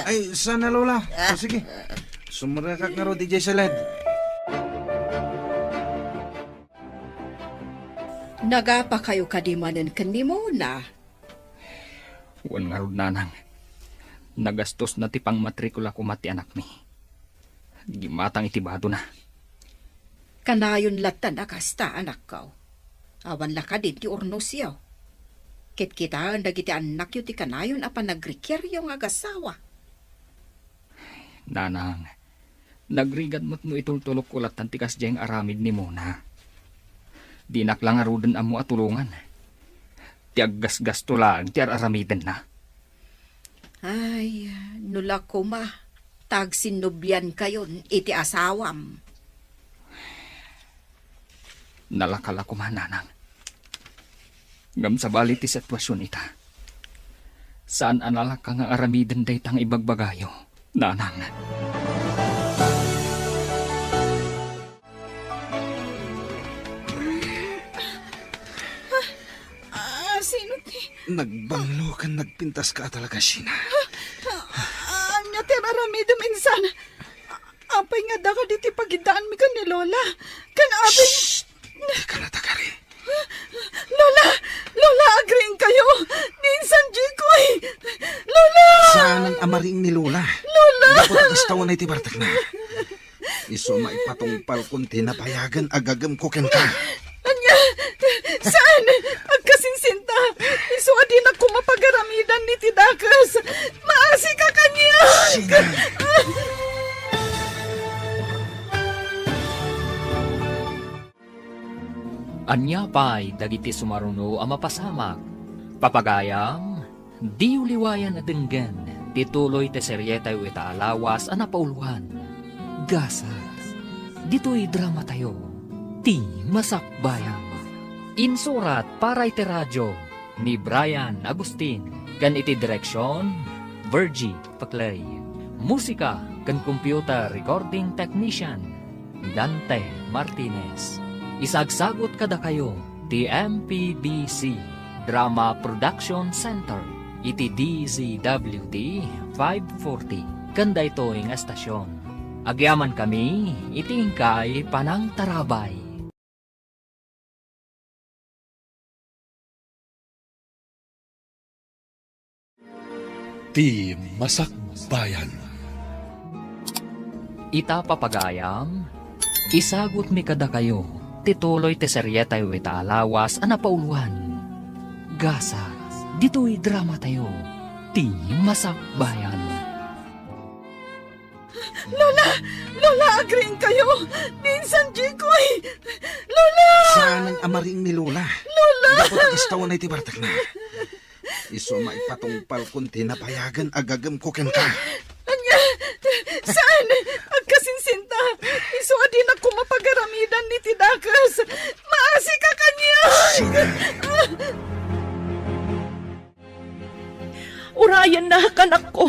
Ay, sana Lola. Sige, sumura ka nga ro DJ Salad. Nagapa kayo kadimanan kanimo na. Wan nga rod nanang. Nagastos na ti pang matrikula ko mati anak mi. Gimatang itibado na. Kanayon latan akasta anak ko. Awan lakadin ti urnos yaw. Kit-kitaan dagiti anak yu ti kanayon apan nagrikyeryo nga agasawa. Nanang, nagrigad mo't no itultulok ko latan ti kasjeng aramid ni Mona. Dinak lang arudan amo at tulungan. Ti aggas-gasto lang, ti aramiden na. Ay, nula ko ma. Tag sinubyan kayon iti asawam. Nalakala ko man, nanang. Ngam sa bali ti sitwasyon ita. Saan analak ka nga aramiden day tang ibagbagayo, nanang? Sino ti? Nagbanglo ka, nagpintas ka talaga, Sheena. nga da ka diti pagidaan mi ka ni Lola. Kan abing... Di ka na takari. Lola, agreeing kayo. Ninsan Jikoy. Lola! Saan ang amaring ni Lola? Lola! Dapat agistawan na iti bartak na. Iso maipatungpal kung tinapayagan agagam ko ken ka. Anya, saan? Agkasinsinta. Iso adin ako mapagaramidan ni Tidakas. Maasi ka kanya. Sina? Anya pa'y dagiti sumaruno ang mapasamak. Papagayam, di uliwayan at denggan, tituloy te seryetay o itaalawas ang napauluhan. Gasa, dito'y drama tayo, ti masakbayan. Insurat para iti radyo ni Brian Agustin, kan iti direksyon, Virgie Paclay. Musika kan computer recording technician, Dante Martinez. Isagsagot kada kayo, ti MPBC Drama Production Center, iti DZWT 540, kanda ito ang estasyon. Agyaman kami, iti ingkay panang tarabay. Ti Masakbayan. Ita papagayam, isagot mi kada kayo, tituloy te seryetay o itaalawas ang napauluhan. Gasa, dito'y drama tayo, ti masakbayan. Lola, agreeing kayo. Ninsan Jikoy. Lola! Saan ang amaring ni Lola? Lola! Dapat agistawan na iti bartak na. Iso maipatungpal kung tinapayagan agagam ko ken ka. Anya, saan? Agkasinsinta. Iso adin ako mapagaramidan ni Tidakas. Maasi ka kanya. Sina? Urayan na kanak ko.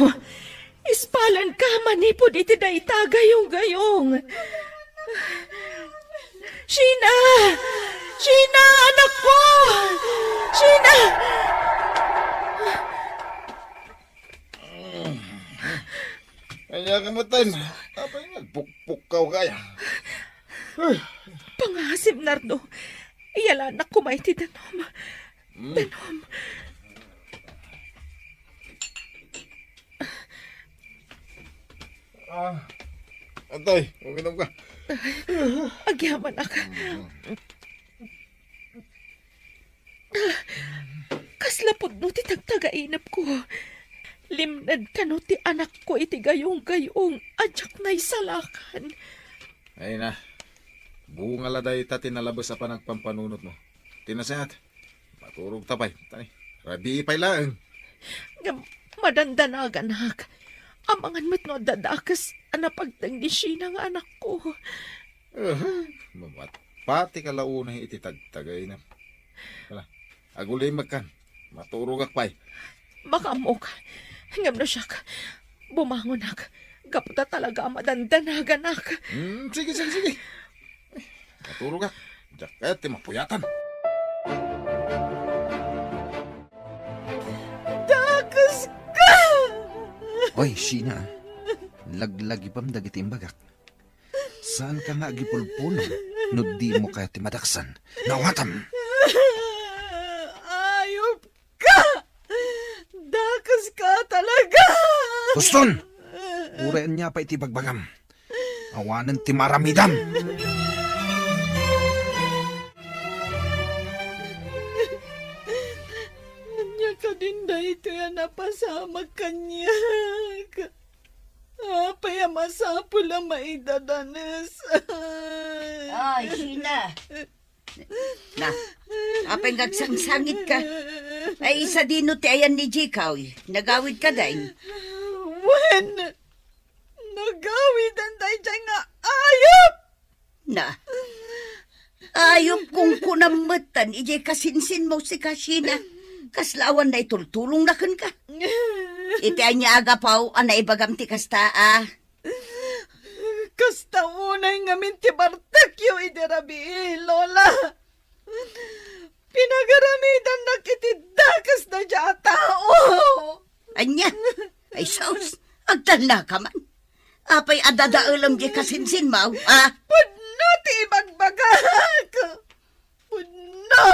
Ispalan ka manipod iti dayta gayong-gayong. Sheena! Sheena, anak ko! Sheena! Kaya kamatan, apay nagpukpukaw kaya. Pangasim, Nardo. Iyala na kumay ti danom. Danom. Antay, uminom ka. Agyaman ka. Kaslapod no ti tagtagainap ko. Limnad ka no ti anak ko iti gayong-gayong adyak na'y salakan. Ay na, bunga laday ta tinalabas sa panagpampanunot mo. Tinasayat, maturog tapay. Tani, rabi ipay lang. Madandanagan amangan mo't no dadakas anapagtang di Sheena nga anak ko. Mamat, pati kalauna iti tagtagay na. Wala, agulay magkan, maturog akpay. Baka mo ka. Hanggang na siya ka. Bumangon ak. Kaputa talaga madandanagan ak. Sige. Maturog ka. Diyak kaya timapuyatan. Dakas ka! Oy, Sheena. Laglagi pam dagiti imbagak. Saan ka nga agipulpulo? No di mo kaya timadaksan. Nawatam! Ayop ka! Dakas ka talaga! Guston! Urayan niya pa iti bagbagam. Awanan ti maramidam. Anya ka din da ito yan napasamag kanya. Apay masapul ang maidadanas. Ay, Sheena. Na, apay ngagsangsangit ka. Ay, isa dino ti ayan ni Jikaw. Nagawid ka dahin. When? Nagawid ang tayo dyan nga ayop! Na, ayop kung kunamatan, ijay kasinsin mo si Sheena. Kaslawan na itultulong na kan ka. Iti anya aga paw, anay bagam ti kasta Kasta unay ngamin ti Bartakyo iderabi, Lola. Pinagaramidan na kitidakas na dya tao. Anya, ay sos, agtal na ka man. Apay adadaalam di kasinsin mo, ah? Pudno ti ibagbagak! Pudno!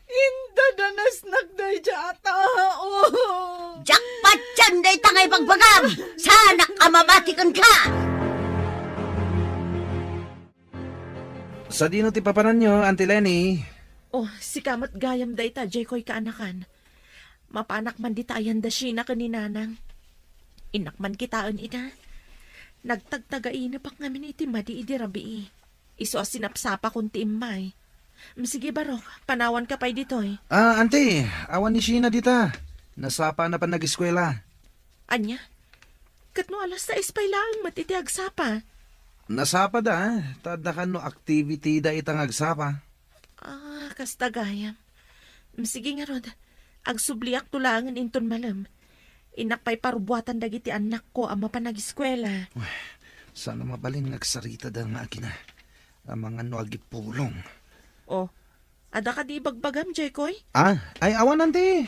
Inda danas nagday dya tao! Jackpot dyan day tangay pagbagam! Sana amamatikan ka! Sa dino ti papanan nyo, Auntie Lenny? Oh, si kamat gayam day ta, Jekoy kaanakan. Mapanak man di tayan da siya na kaninanang. Inak man kitaan ina. Nagtagtagainap ak ngamin iti madi idi rabi. Iso sinapsapa kung tiimay. Sige barok, panawan ka pa'y ditoy. Auntie, awan ni Sheena dita. Nasapa na pa nag-eskwela. Anya? Katno alas sa espay lang matiti agsapa. Nasapa da, tadakan no activity da itang agsapa. Kasta gayam. Sige nga rod, agsubliak tulangan inton malam. Inakpay parubuatan dagiti anak ko ama pa nag-eskwela. Sana mabalin nagsarita da nga akina. Ang mga no agipulong. Oh, ada ka di bagbagam, Jekoy? Ay awan Auntie.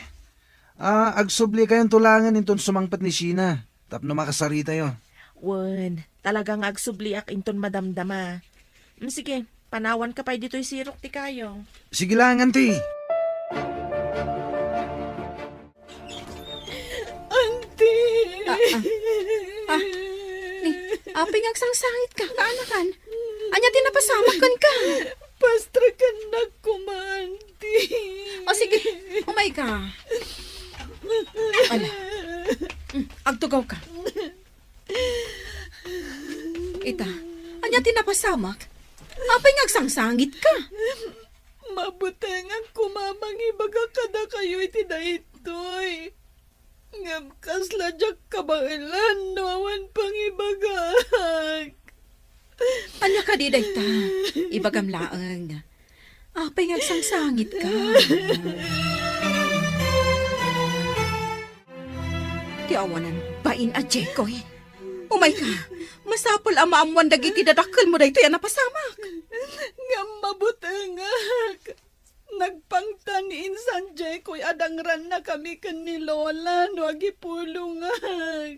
Agsubli kayong tulangan inton sumangpat ni Sheena. Tapno makasarita yo. Wen, talagang agsubliak inton madamdama. Sige, panawan ka pa'y dito'y sirok ti kayo. Sige lang Auntie. Aping agsangsangit ka, kaanakan. Anya tinapasamakan ka. Pastra ka nagkumanti. O sige, umay ka. Ala, agtugaw ka. Ita, anya tinapasamak. Aping agsangsangit ka. Mabuteng ang kumamang ibaga kada kayo itinahitoy. Ngam kasla jak kabailan nawan pang ibagak. Anya ka di dayta. Ibagam laang. Aping agsangsangit ka. Ti awanan, bain a Jekoy. Umay ka, masapol ang maamuan dagiti dadakkel mo dayto yan napasamak. Ngam mabutengak. Nagpangtaniin San Jekoy adangran na kami kan ni Lola no agipulungak.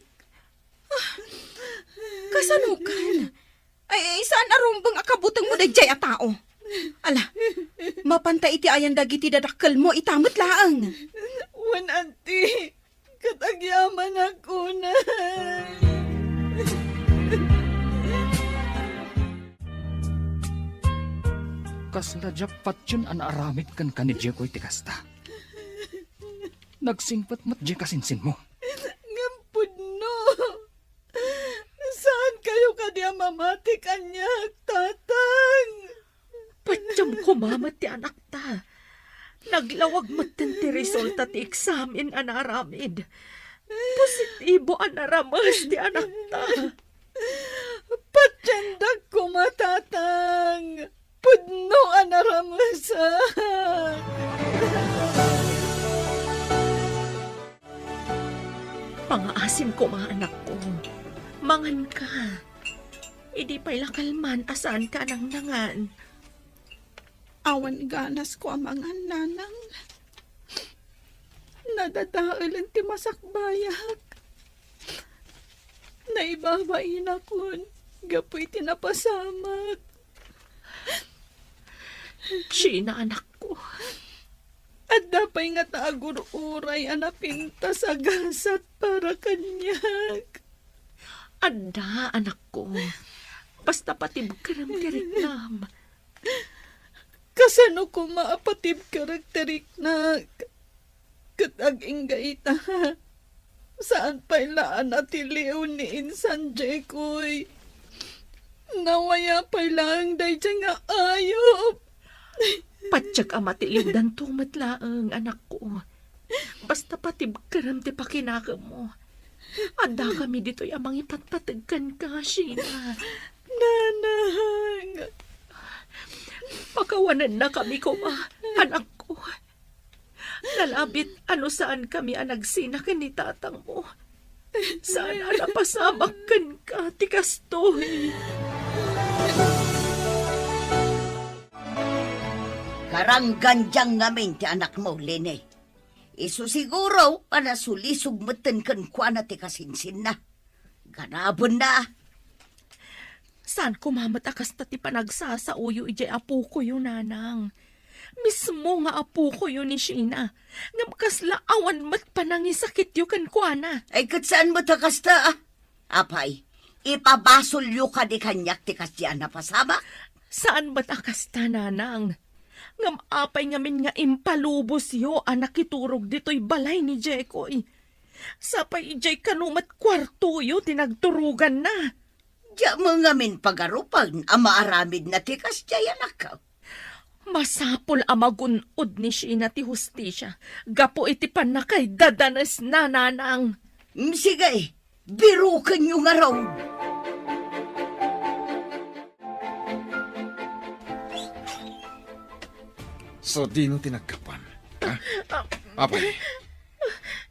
Kasanukan. Ay, saan arumbang akabutang mo dayjay a tao? Ala, mapanta iti ayan dagiti dadakkel mo itamot laang. Wan anti, katagyaman ako na. Kasla jackpot yun ang aramid kan ni Jekoy ti kasta. Nagsingpat mat je kasinsin mo. Ngampudno. Saan kayo kadya mamati kanyak, tatang? Patyam kumamat ti anak ta. Naglawag matin ti resulta ti eksamen anaramid. Positibo anaramas ti anak ta. Patyandak ko matatang. Pudno anaramasan. Pangaasim ko mga anak ko. Mangan ka. Idi pa'y lakalman asaan ka nang nangan. Awan ganas ko ang mga nanang. Nadadaalan ti masakbayak. Naibabain akon. Gapoy tinapasamak. China anak ko. At dapay nga taagururay anapinta sa gasat para kanyak. Anda anak ko. Basta patib ka ng tiriknam. Kasano ko maapatib karakterik na kataging gaita. Saan pa'y laan at iliw ni Insan Jekoy. Nawaya pa'y lang day nga ayop. Patsyag amatiliw dan tumatlaang anak ko. Basta patib ka ng tipakinaka mo. Anda kami dito'y amang ipatpatagkan ka, Sheena. Nanang. Pakawanan na kami ko, anak ko. Nalabit ano saan kami anagsinakan ni tatang mo. Saan napasamakan ka, tikastoy. Karangganjang ngamin ti anak mo, Lene. Isu siguro, panasulisog matan kan kwa na ti kasinsin na. Ganabon na. Saan kumamat akas ta ti panagsasauyo ijay apo ko yun, nanang. Mismo nga apo ko yun ni Sheena. Nga makaslaawan mat panangisakit yu kan kuana. Ay kat saan mo takasta? Apay, ipabasol yu ka di kanyak ti kasya na pasama? Saan ba't akas ta, nanang? Ngam apay ngamin nga impalubos yo anak iturog dito'y balay ni Jekoy. Sapay ijay kanumat kwarto yo tinagturugan na. Diya mo ngamin pagarupan, ang maaramid na ti kasya anak ka. Masapol amagunod ni Sheena ti hustisya. Gapo iti panakay dadanas na, nanang. Sige, birukan nyo nga raw. So, di no tinagkapan. Ha? Apay,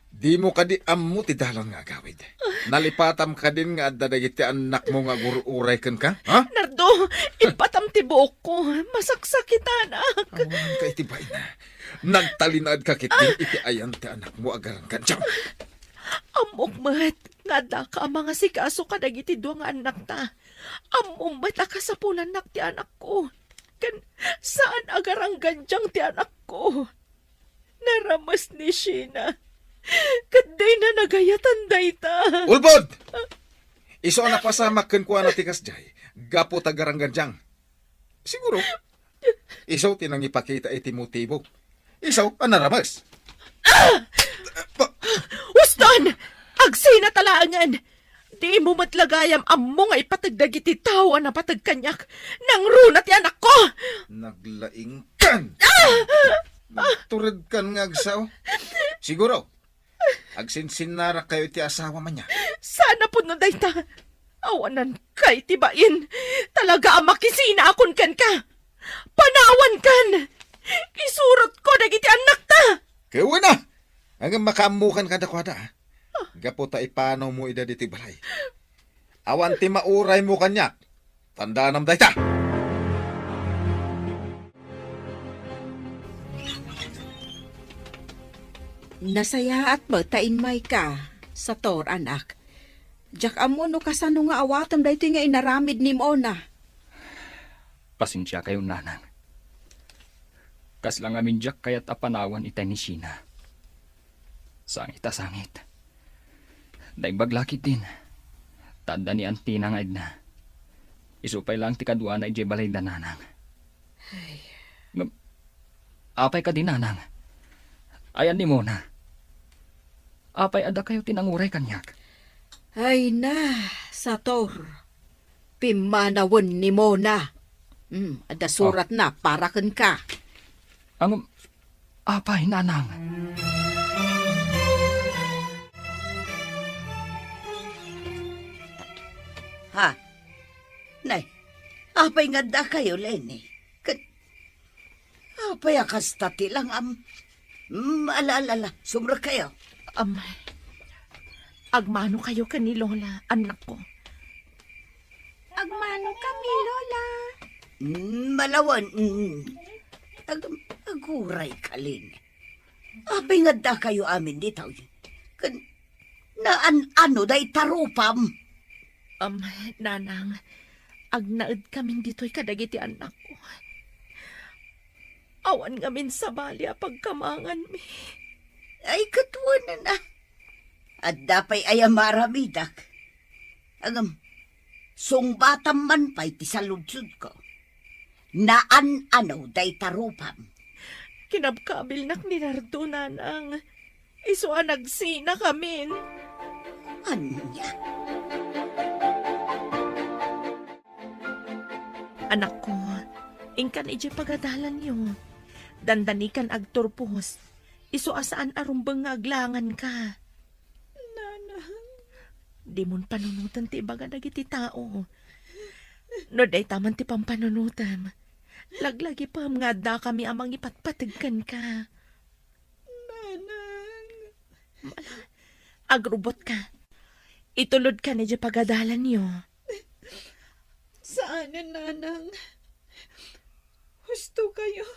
di mo ka di ammo ti dalan nga agawid. Nalipatam ka din nga dadagiti anak mo nga gururay kan ka? Ha? Nardo, ipatam ti buok ko. Masaksakit, anak. Awan ka itibay na. Nagtalinad ka kiting iti ayan ti anak mo agarang kansyang. Amok mat, nga da ka mga sikaso ka dagiti duwa nga anak ta. Amok mat akasapulan nak ti anak ko. Kan, saan agarang ganjang ti anak ko? Naramas ni Sheena. Kaday na nagayatan dayta. Ulbod! Iso anak pasamak kan kuha na tikas jay. Gapo tagarang ganjang. Siguro, isaw tinang ipakita iti motibo. Isaw anaramas. Uston! Agsina talangan! Di mo matlagayam ammo nga ipatagdagiti tawa na patagkanyak nang runa ti anak ko! Naglaing kan! Nagturid kan nga agsaw. Siguro, agsinsinara kayo ti asawa man niya. Sana po no dayta. Awanan kay tibain. Talaga ang makisina akon kan ka. Panawan kan. Isurot ko dagiti anak ta. Kaya na! Hanggang makaamukan ka dakwada. Gapo ta ipanaw mo ida diti balay. Awan ti mauray mo kanyak. Tandaan am dayta. Nasaya at magtainmay ka sa tor, anak. Jak amo no kasano nga awatam dayto nga inaramid ni mo na. Pasensya kayo, nanang. Kas lang amin jak kaya't apanawan itay ni Sheena. Sangit. Naibaglakit din. Tanda ni Antina nga edna. Isupay lang ti kadwa na ijay balay da, nanang. Apay ka din, nanang. Ayan ni Mona. Apay ada kayo tinanguray kanyak. Ay na, sa tor. Pimanawon ni mo na. Ada surat na para kan ka. Ang apay, nanang. Ha? Nay, apay nga da kayo, Lenny. Apay akas tati lang ala, sumra kayo. Agmano kayo ka ni Lola, anak ko. Agmano kami, Lola. Malawan, aguray kalin. Apay nga da kayo amin dito. Ano day tarupam? Nanang, agnaed kaming dito'y kadagiti anak ko. Awan ngamin sa bali pagkamangan mi. Ay, katuwa na. At dapay ay maramidak. Sungbatam man pa'y tisaludsud ko. Naan ano day tarupam. Kinabkabil ni Nardo, nanang. Isuan nagsina kamin. Anya? Anak ko, ingkan ije pagadalan yo. Dandanikan agturpos. Isu asaan arumbang nga aglangan ka. Nanang. Di mon panunutan ti ibaga dagiti tao. No day taman ti pampanunutan. Laglagi pa nga da kami amang ipatpatigkan ka. Nanang. Agrubot ka. Itulod ka ni pagadalan yo. Saan na, nanang? Husto kayo.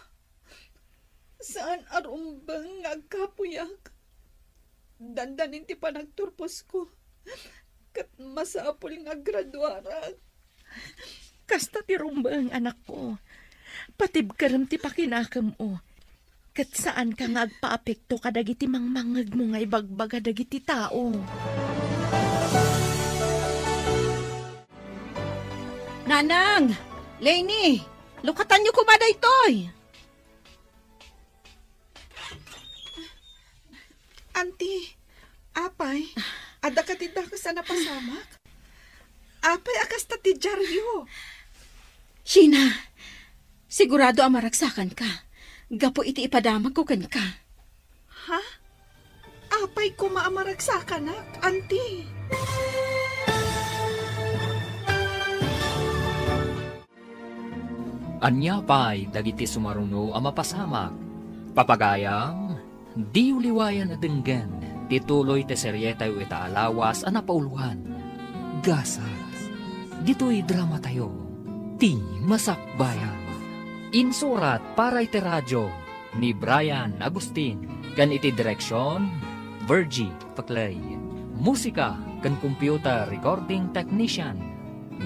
Saan arumbang nagkapuyak? Dandanin ti panagturpos ko. kat masapol nga graduara. Kasta ti rumba ang anak ko. Patib karam ti pakinakam o. Kat saan ka nga agpaapekto kadagiti mangmangag mo nga ibagbaga dagiti tao. Nanang! Lainey! Lukatan niyo kumada itoy! Auntie, apay, ada ka ti dakas na pasamak? Apay, akas ta ti dyaryo. Sheena, sigurado ang maragsakan ka. Gapo iti ipadamag ko kan ka. Ha? Apay ko maamaragsakan na, auntie. Anya pa'y dagiti sumaruno ang mapasamak. Papagayam, di uliwayan na denggan, tituloy te seryetay o itaalawas ang napauluhan. Gasas, dito'y drama tayo, ti masakbayan. Insurat para iti radyo ni Brian Agustin, kan iti direksyon, Virgie Paclay. Musika kan computer recording technician,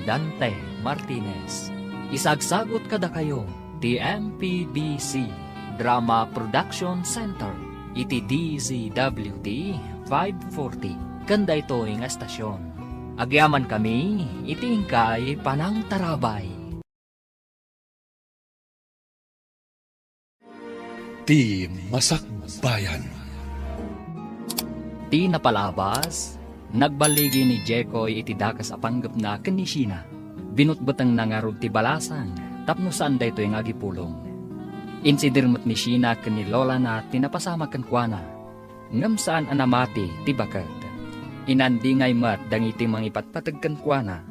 Dante Martinez. Isagsagot kada kayo, ti MPBC Drama Production Center, iti DZWT 540, kanda ito ang estasyon. Agyaman kami, iti ingkay Panang Tarabay. Ti Masakbayan. Ti napalabas, nagbaligi ni Jekoy iti dakas apanggap na kanisina. Binutbutang nangarod ti balasan, tapno saan da ito yung agipulong. Insidirmot ni Sheena ni Lola na tinapasama kan kuana. Ngam saan anamati ti bakat. Inandingay mat dangiti mangipatpatag kan kuana.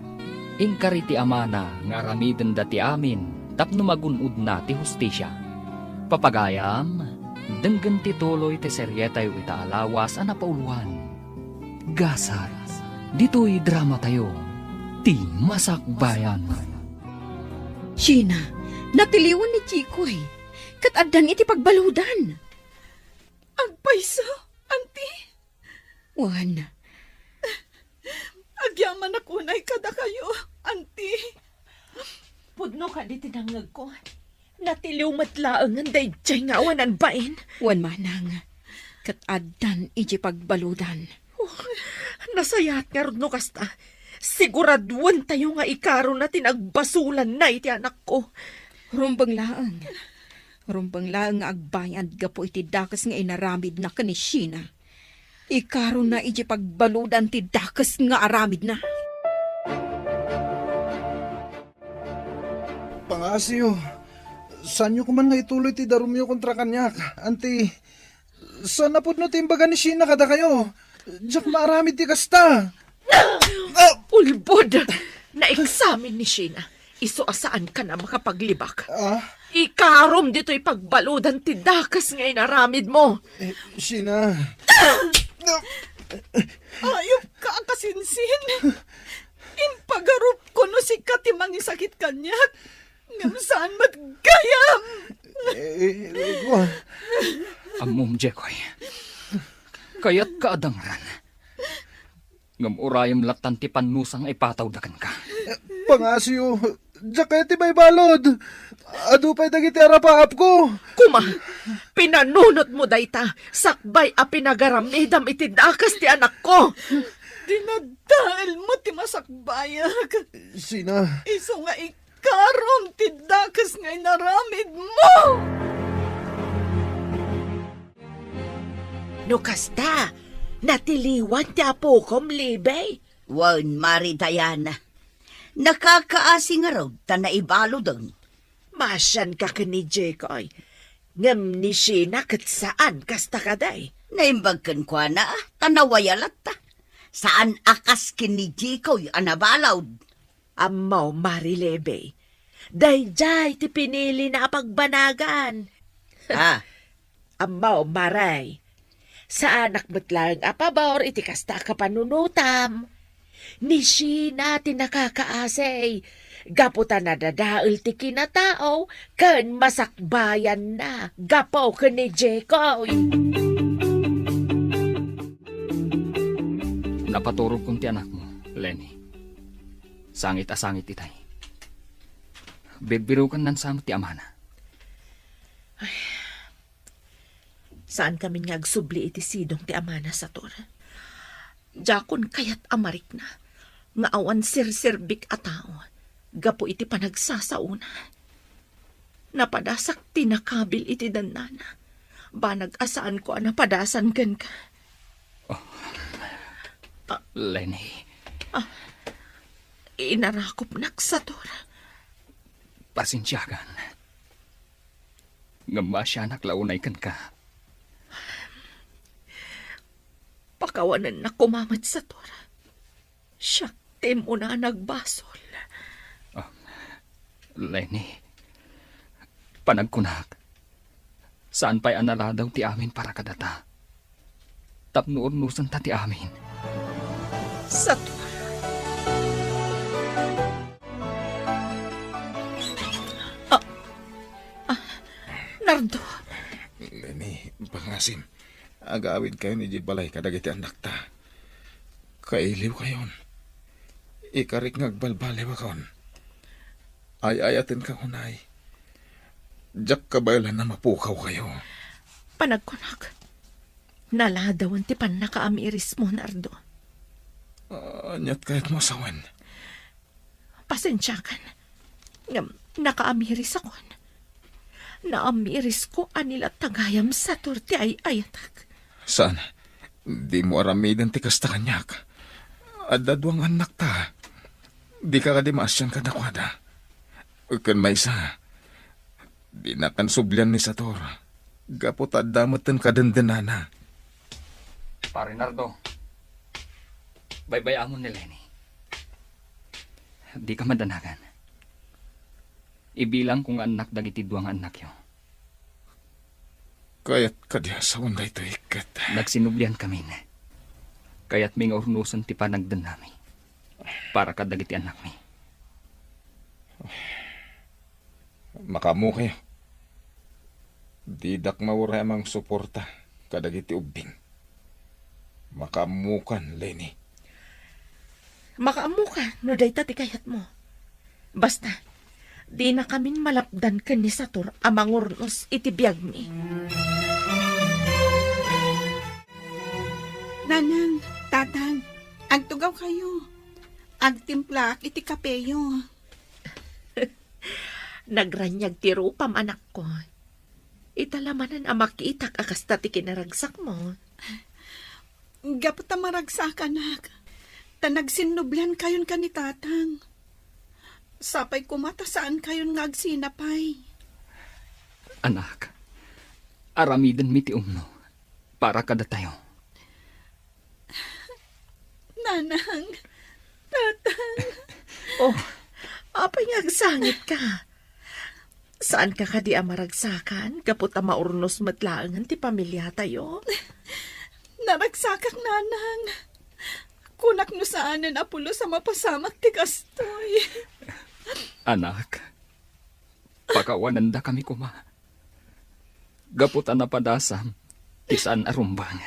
Ingkari ti amana nga aramiden dati amin, tapno magunud na ti hustisya. Papagayam, denggan ti tuloy ti seryetay o itaalawas ang napauluan. Gasar, dito'y drama tayo, ti masakbayan. Sheena, natiliwan ni Chikoy. Kat adan iti pagbaludan. Agpayso, auntie. Wan, Agyaman na kunay kada kayo, auntie. Pudno ka di tinangag ko. Natiliw matlaang ang dayjay nga awanan bain. wan manang. Kat adan iti pagbaludan. Nasayat nga rodno kasta. Siguraduan tayo nga ikaro na tinagbasulan na iti anak ko. Rumbang laang. Rumbang laang nga agbayad gapo iti dakas nga inaramid na kani Sheena. Ikaro na iti pagbaludan ti dakas nga aramid na. Pangasyo, saan nyo kuman nga ituloy ti darumyo kontra kanyak? Anti, saan na po no timbaga ni Sheena kada kayo? Diyak maaramid ti kasta. Ulbod! Na-examine ni Sheena. Isuasaan ka na makapaglibak. Ikarom dito'y pagbaludan ti dakas nga inaramid mo. Sheena. Ayop ka kasinsin. Impagarup ko no si katimang isakit kanyak. Ngam saan matgayam. Amom Jekoy, kayat kaadangran. Ngam urayam latan ti panusang ipataw dakan ka. Pangasyo, diyak kaya ti may balod. Adu pa'y dagiti arapaap ko. Kuma, pinanunot mo dayta. Sakbay a pinagaramidam iti dakas ti anak ko. Dinadal mo ti masakbayag. Sheena. Iso nga ikarom ti dakas nga inaramid mo. No kasta, natiliwan ti apo kom libay. Wan, Mari Diana. Nakakaasi nga raw, ta naibalo doon. Masyan ka ka ni Jekoy. Ngam ni Sheena kat saan kasta kaday. Naimbagkan kwa na, tanawayalat ta. Saan akas kini Jikoy anabalaw? Amaw Marilebe. Dayjay ti pinili na pagbanagan. Amaw Maray. Sa anak mo't lang apabor iti kasta ka panunutam. Ni Sheena ti nakakaasay. Gapo ta nadadaal ti kinatao, kan masakbayan na. Gapo ka ni Jekoy. Napaturog kong ti anak mo, Lenny, sangit asangit itay. Birbirukan nan sa ti amana. Saan kami nga agsubli iti sidong ti amana sa tor? Jakon kayat amarik na, nga awan sirsirbik a tao, gapo iti panagsasauna. Napadasak tinakabil iti danana, banag asaan ko napadasan gan ka. Lenny, Inarakop nak sa tor. pasensyakan. Ngamba siya naklaunay kan ka. Pakawanan na kumamat sa tor. Syakte mo na nagbasol. Lenny, panagkunak. Saan pa'y anala daw ti amin para kadata? Tapnoon-nusan ta ti amin. Sa tor. Nardo, Lenny, pangasim. Agawid kayo ni Jibalay kadagiti anak ta. Kailiw kayon. Ikarik ngagbalbaliw akon. Ay-ayatin ka hunay. Diyak kabaylan na mapukaw kayo. panagkunak. Naladawan ti pan nakaamiris mo, Nardo. Anyat kahit masawan. Pasensya kan. Ngam, nakaamiris ako. Naamiris ko anila tagayam sa torti ay ayatak. Saan? Di mo aramidan ti kasta kanyak. Adadwang anak ta. Di ka kadimasyan ka nakwada. Kan may isa. Di na kan sublian ni Sator. Gapot at damatan ka dandanana. Pare Nardo, baybayamon ni Lenny. Di ka madanagan. Ibilang kung anak dagiti duwang anak yo. Kaya't kadya sa wanda ito ikat. Nagsinublian kami na. Kaya't may urnusan ti panagdan nami. Para kadagiti anak mi. Makamu kayo. Didak mawara mang suporta kadagiti ubing. Makamukan, Lenny. Makaamu ka, no day ti kayat mo. Basta, di na kamin malapdan ka ni Sator amang urnos iti biyag mi. Nanang, tatang, agtugaw kayo. Agtimplak iti kapeyo. Nagranyag ti rupam anak ko. Italamanan ang makiitak akas ti kinaragsak mo. Gapata maragsak, anak. Tanagsinublan kayon ka ni tatang. Sapay kumata saan kayon nga agsinapay. Anak, aramidan mi ti umno. Para kada tayo. Nanang, tatang. Oh, apay nga agsangit ka. Saan ka kadi amaragsakan? Kapot maurnos matlaangan ti pamilya tayo? Naragsakan, nanang. Kunak no saanan apulo sa mapasamak ti kastoy. Anak, pakawanan da kami kuma. Gaputan na padasam, isaan arumbang.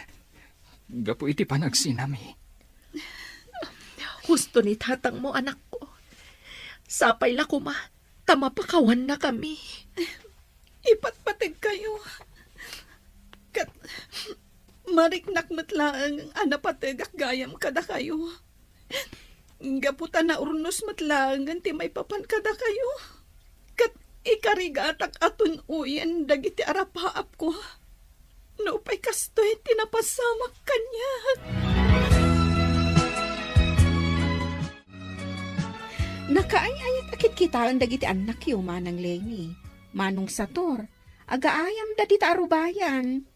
Gapu iti panagsinami. Husto ni tatang mo, anak ko. Sapay la kuma, tamapakawan na kami. Ipatpatig kayo. Kat, mariknak matlaang anapatig ak gayam kada kayo. Gaputan na urnos matlaang ti may papan kada kayo. Kat, ikarigatak atun uyan dagiti arapaap ko. Naupay kastoy tinapasamak kanya. Nakaayayat akit kita ang dagiti anak yo, Manang Lenny. Manong Sator, agaayam da dita arubayan.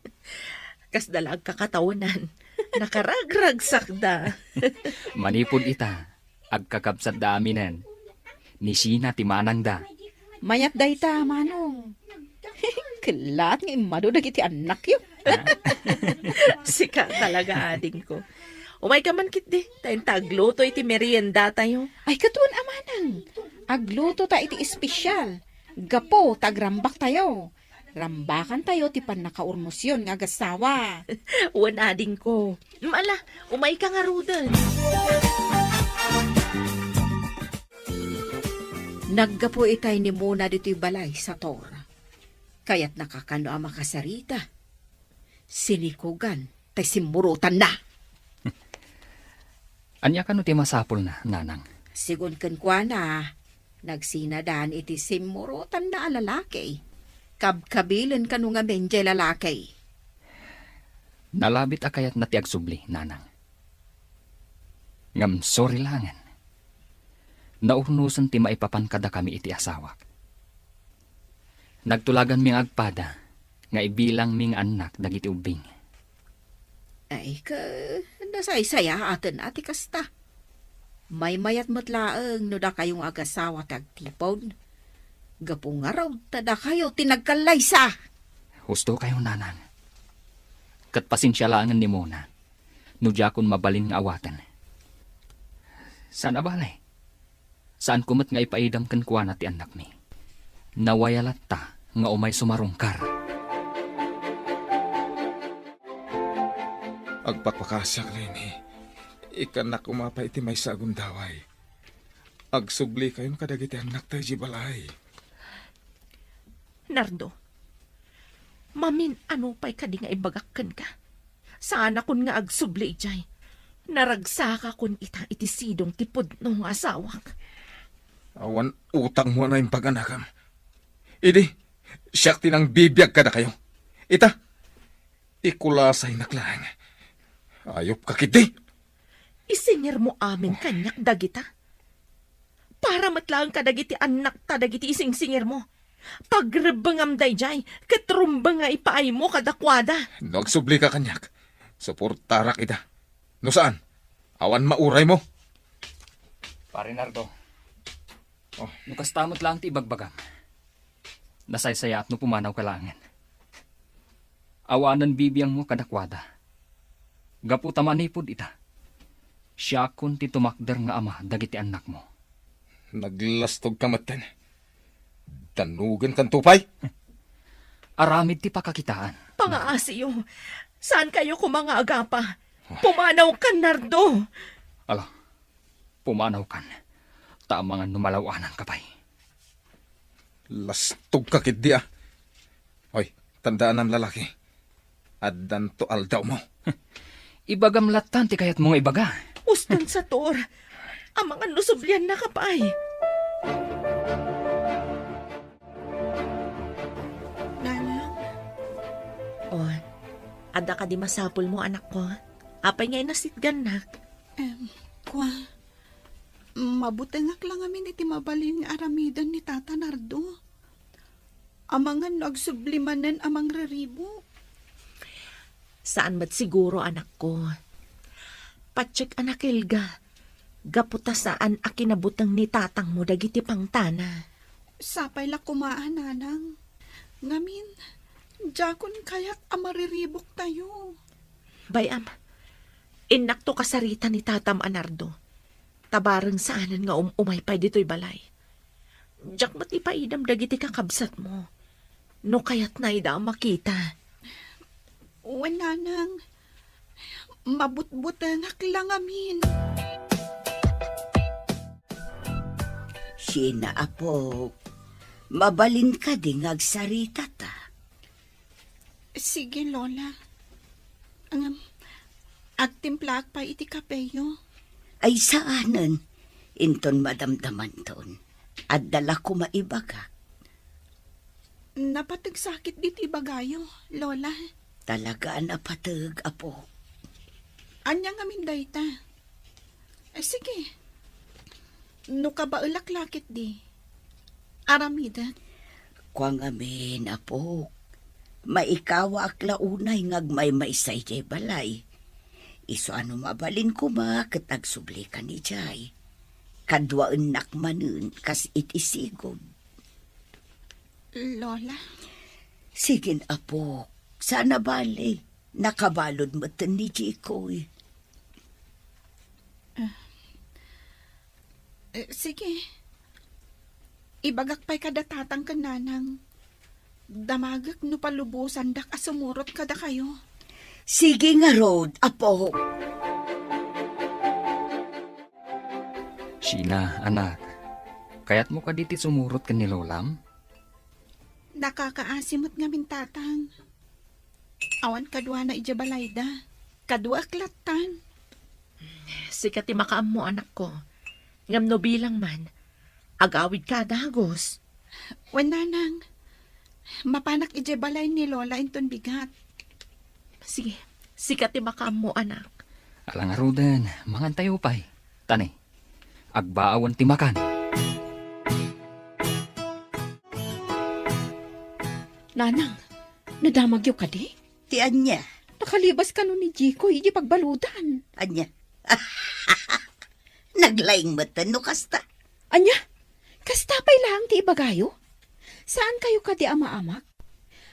Kas dalag kakatawanan, nakaragragsak da. Manipod ita, agkakabsat da aminan. Ni Sina ti manang da. Mayat da ita, Manong. Kalat nga imado dagiti anak yo. Sika talaga ading ko. Umay ka man kit di, tayong tagluto iti merienda tayo. Ay, katuan amanang. Agluto ta iti espesyal. Gapo, tagrambak tayo. Rambakan tayo ti pan nakaurmos yun nga gasawa. Uwan ading ko. Mala, umay ka nga rudan. Naggapo itay ni Mona dito'y balay sa tor. Kaya't nakakano ang makasarita. Sinikugan, tay simurutan na. Anya ka no ti masapol na, nanang. Sigun ken kwa na, nagsinadaan iti simurutan na alalaki. Kabkabilan ka nung nga menje lalaki. Nalabit akayat na ti agsubli, nanang. Ngam sorry langan. Naurnusan ti maipapan kada kami iti asawak. Nagtulagan ming agpada, nga ibilang ming anak dagiti ubing. Ay, nasaysaya atin ati kasta. May mayat matlaang no da kayong agasawa tagtipon. Gapong araw, tada kayo tinagkalaysa. Husto kayo, nanang. Kat pasensya langan ni Mona, no jakon mabalin nga awatan. Sana balay? Saan kumat nga ipaidam kan kuwana ti anak mi? Nawayalat ta nga umay sumarungkar. Agpakpakasak rin ikanak umapay ti may sagong daway. Agsubli kayo kadagiti anak tayo jibalay. Nardo, mamin ano pa'y kadi nga ibagakkan ka. Sana kun nga agsubli jay. Naragsaka kun ita iti sidong tipod no nga asawak. Awan utang mo na yung pag-anakam. Idi, siyak tinang bibiyag ka na kayo. Ita, ikulasay naklang. Ayop ka kiti. Isinger mo amin kanyak dagita. Para matlang ka dagiti anak ta dagiti ising-singer mo. Pagrebangam dayjay, katrumba nga ipaay mo kadakwada. Nagsubli ka kanyak. Suportarak ita. No saan? Awan mauray mo. Pare Nardo, Oh. nukas tamot lang ti ibagbagam. Nasaysaya at no pumanaw ka langan. Awanan bibiyang mo kadakwada. Gapu tamanipod ita. Siya kun ti tumakder nga ama dagiti anak mo. Naglastog ka maten. Danugan kan tupay. Aramid ti pakakitaan. Pangaasiyo, saan kayo kumanga agapa? Pumanaw ka, Nardo. Ala, pumanaw kan. Tamangan numalawanan kapay. Lastog ka kit di ah. Hoy, tandaan ang lalaki. Addan to aldaw mo. Ibagam latan ti kayat mong ibaga. Uston sa tor. Ang mga lusublian na kapay. Nanang, Oh, ada ka di masapol mo, anak ko. Apay ngay nasitgan na. kwa, mabutengak lang amin iti mabalin nga aramidan ni Tata Nardo. Amangan nagsublimanan amang raribo. Saan ba't siguro, anak ko? Patsik, anak Elga. Gaputa saan akinabutang ni tatang mo dagiti pangtana. Sapay la kumaan, nanang. Ngamin, jakon kayak amariribok tayo. Bayam, inakto kasarita ni tatam Anardo. Tabarang saanan nga umaypay dito'y balay. Jak ba't ipaidam dagiti kakabsat mo? No kayat na ida makita. Wala nang, mabutbutengak lang amin. Sina apo, mabalin ka ding agsarita ta. Sige, Lola. Agtimplak pa iti kapeyo. Ay saanan, inton madamdaman ton. At dala ko maibaga. Napatagsakit diti bagayo, Lola. Talaga napatag, apo. Anyang amin dayta. Sige. No kabaulaklakit di. Aramida. Kuang amin, apo. Maikawa akla unay ngagmay say jay balay. Iso ano mabalin ko ma katag subli ka ni jay. Kadwaan nakmanun kas itisigod. Lola. Sigin, apo. Sana bali. Nakabalod mo ni Jikoy. Sige. Ibagak pa'y kada tatang kananang. Damagak no palubusan dak asumurot kada kayo. Sige nga, Rod, apo. Sheila, anak. Kaya't mo ka diti sumurot ka ni Lolam? Nakakaasimot ngamin tatang. Awan kadwa na ijabalayda. Kadwa klatan. Sika ti makaam mo anak ko. Ngam no bilang man. Agawid ka dagos. Wananang. Mapanak ijabalay ni Lola inton bigat. Sige, sika ti makaam mo anak. Alang arudan, mangantayo pa'y. Tani, agbaawan timakan. Nanang, nadamagyo ka di? Ti Anya. Nakalibas ka nun ni Jiko, hindi pagbaludan. Anya. Naglaing mata no kasta. Anya, kastapay lang ti ibagayo? Saan kayo ka di ama-amak?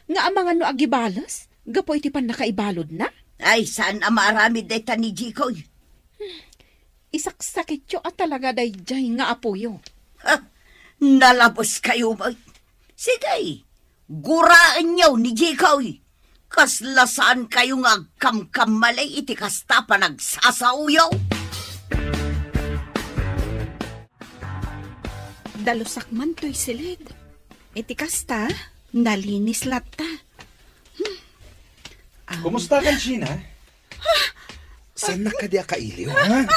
Nga amangan no agibalas? Gapoy ti pan nakaibalod na? Ay, saan ang maaramid deta ni Jikoy? Isaksakit yo at talaga dayjay nga apoyo. Ha, nalabos kayo ba? Sige, guraan niyo ni Jikoy. Kaslasaan kayo nga kamkamalay iti kasta pa nagsasauyaw. Dalusak man to'y silid. Iti kasta, nalinis latta. Kumusta kan, Sheena? Saan na ka di akailiw, ha?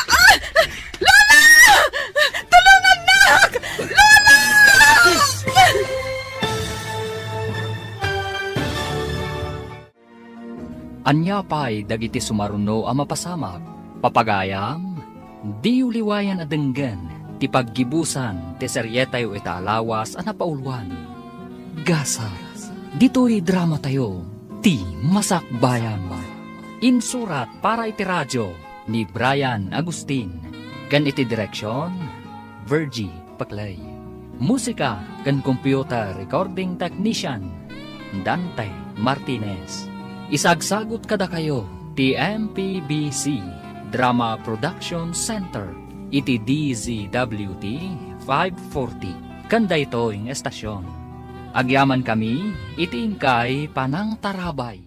Anya pa'y dagiti sumaruno ang mapasamak. Papagayam, di uliwayan adenggan, ti paggibusan, ti seryetayo italawas ang napauluan. Gasa, dito'y drama tayo, ti Masakbayan. Insurat para iti radyo ni Brian Agustin. Kan iti direksyon, Virgie Paclay. Musika kan computer recording technician, Dante Martinez. Isagsagot kada kayo, ti MPBC Drama Production Center, iti DZWT 540, kanda ito yung estasyon. Agyaman kami, iti ingkay panang tarabay.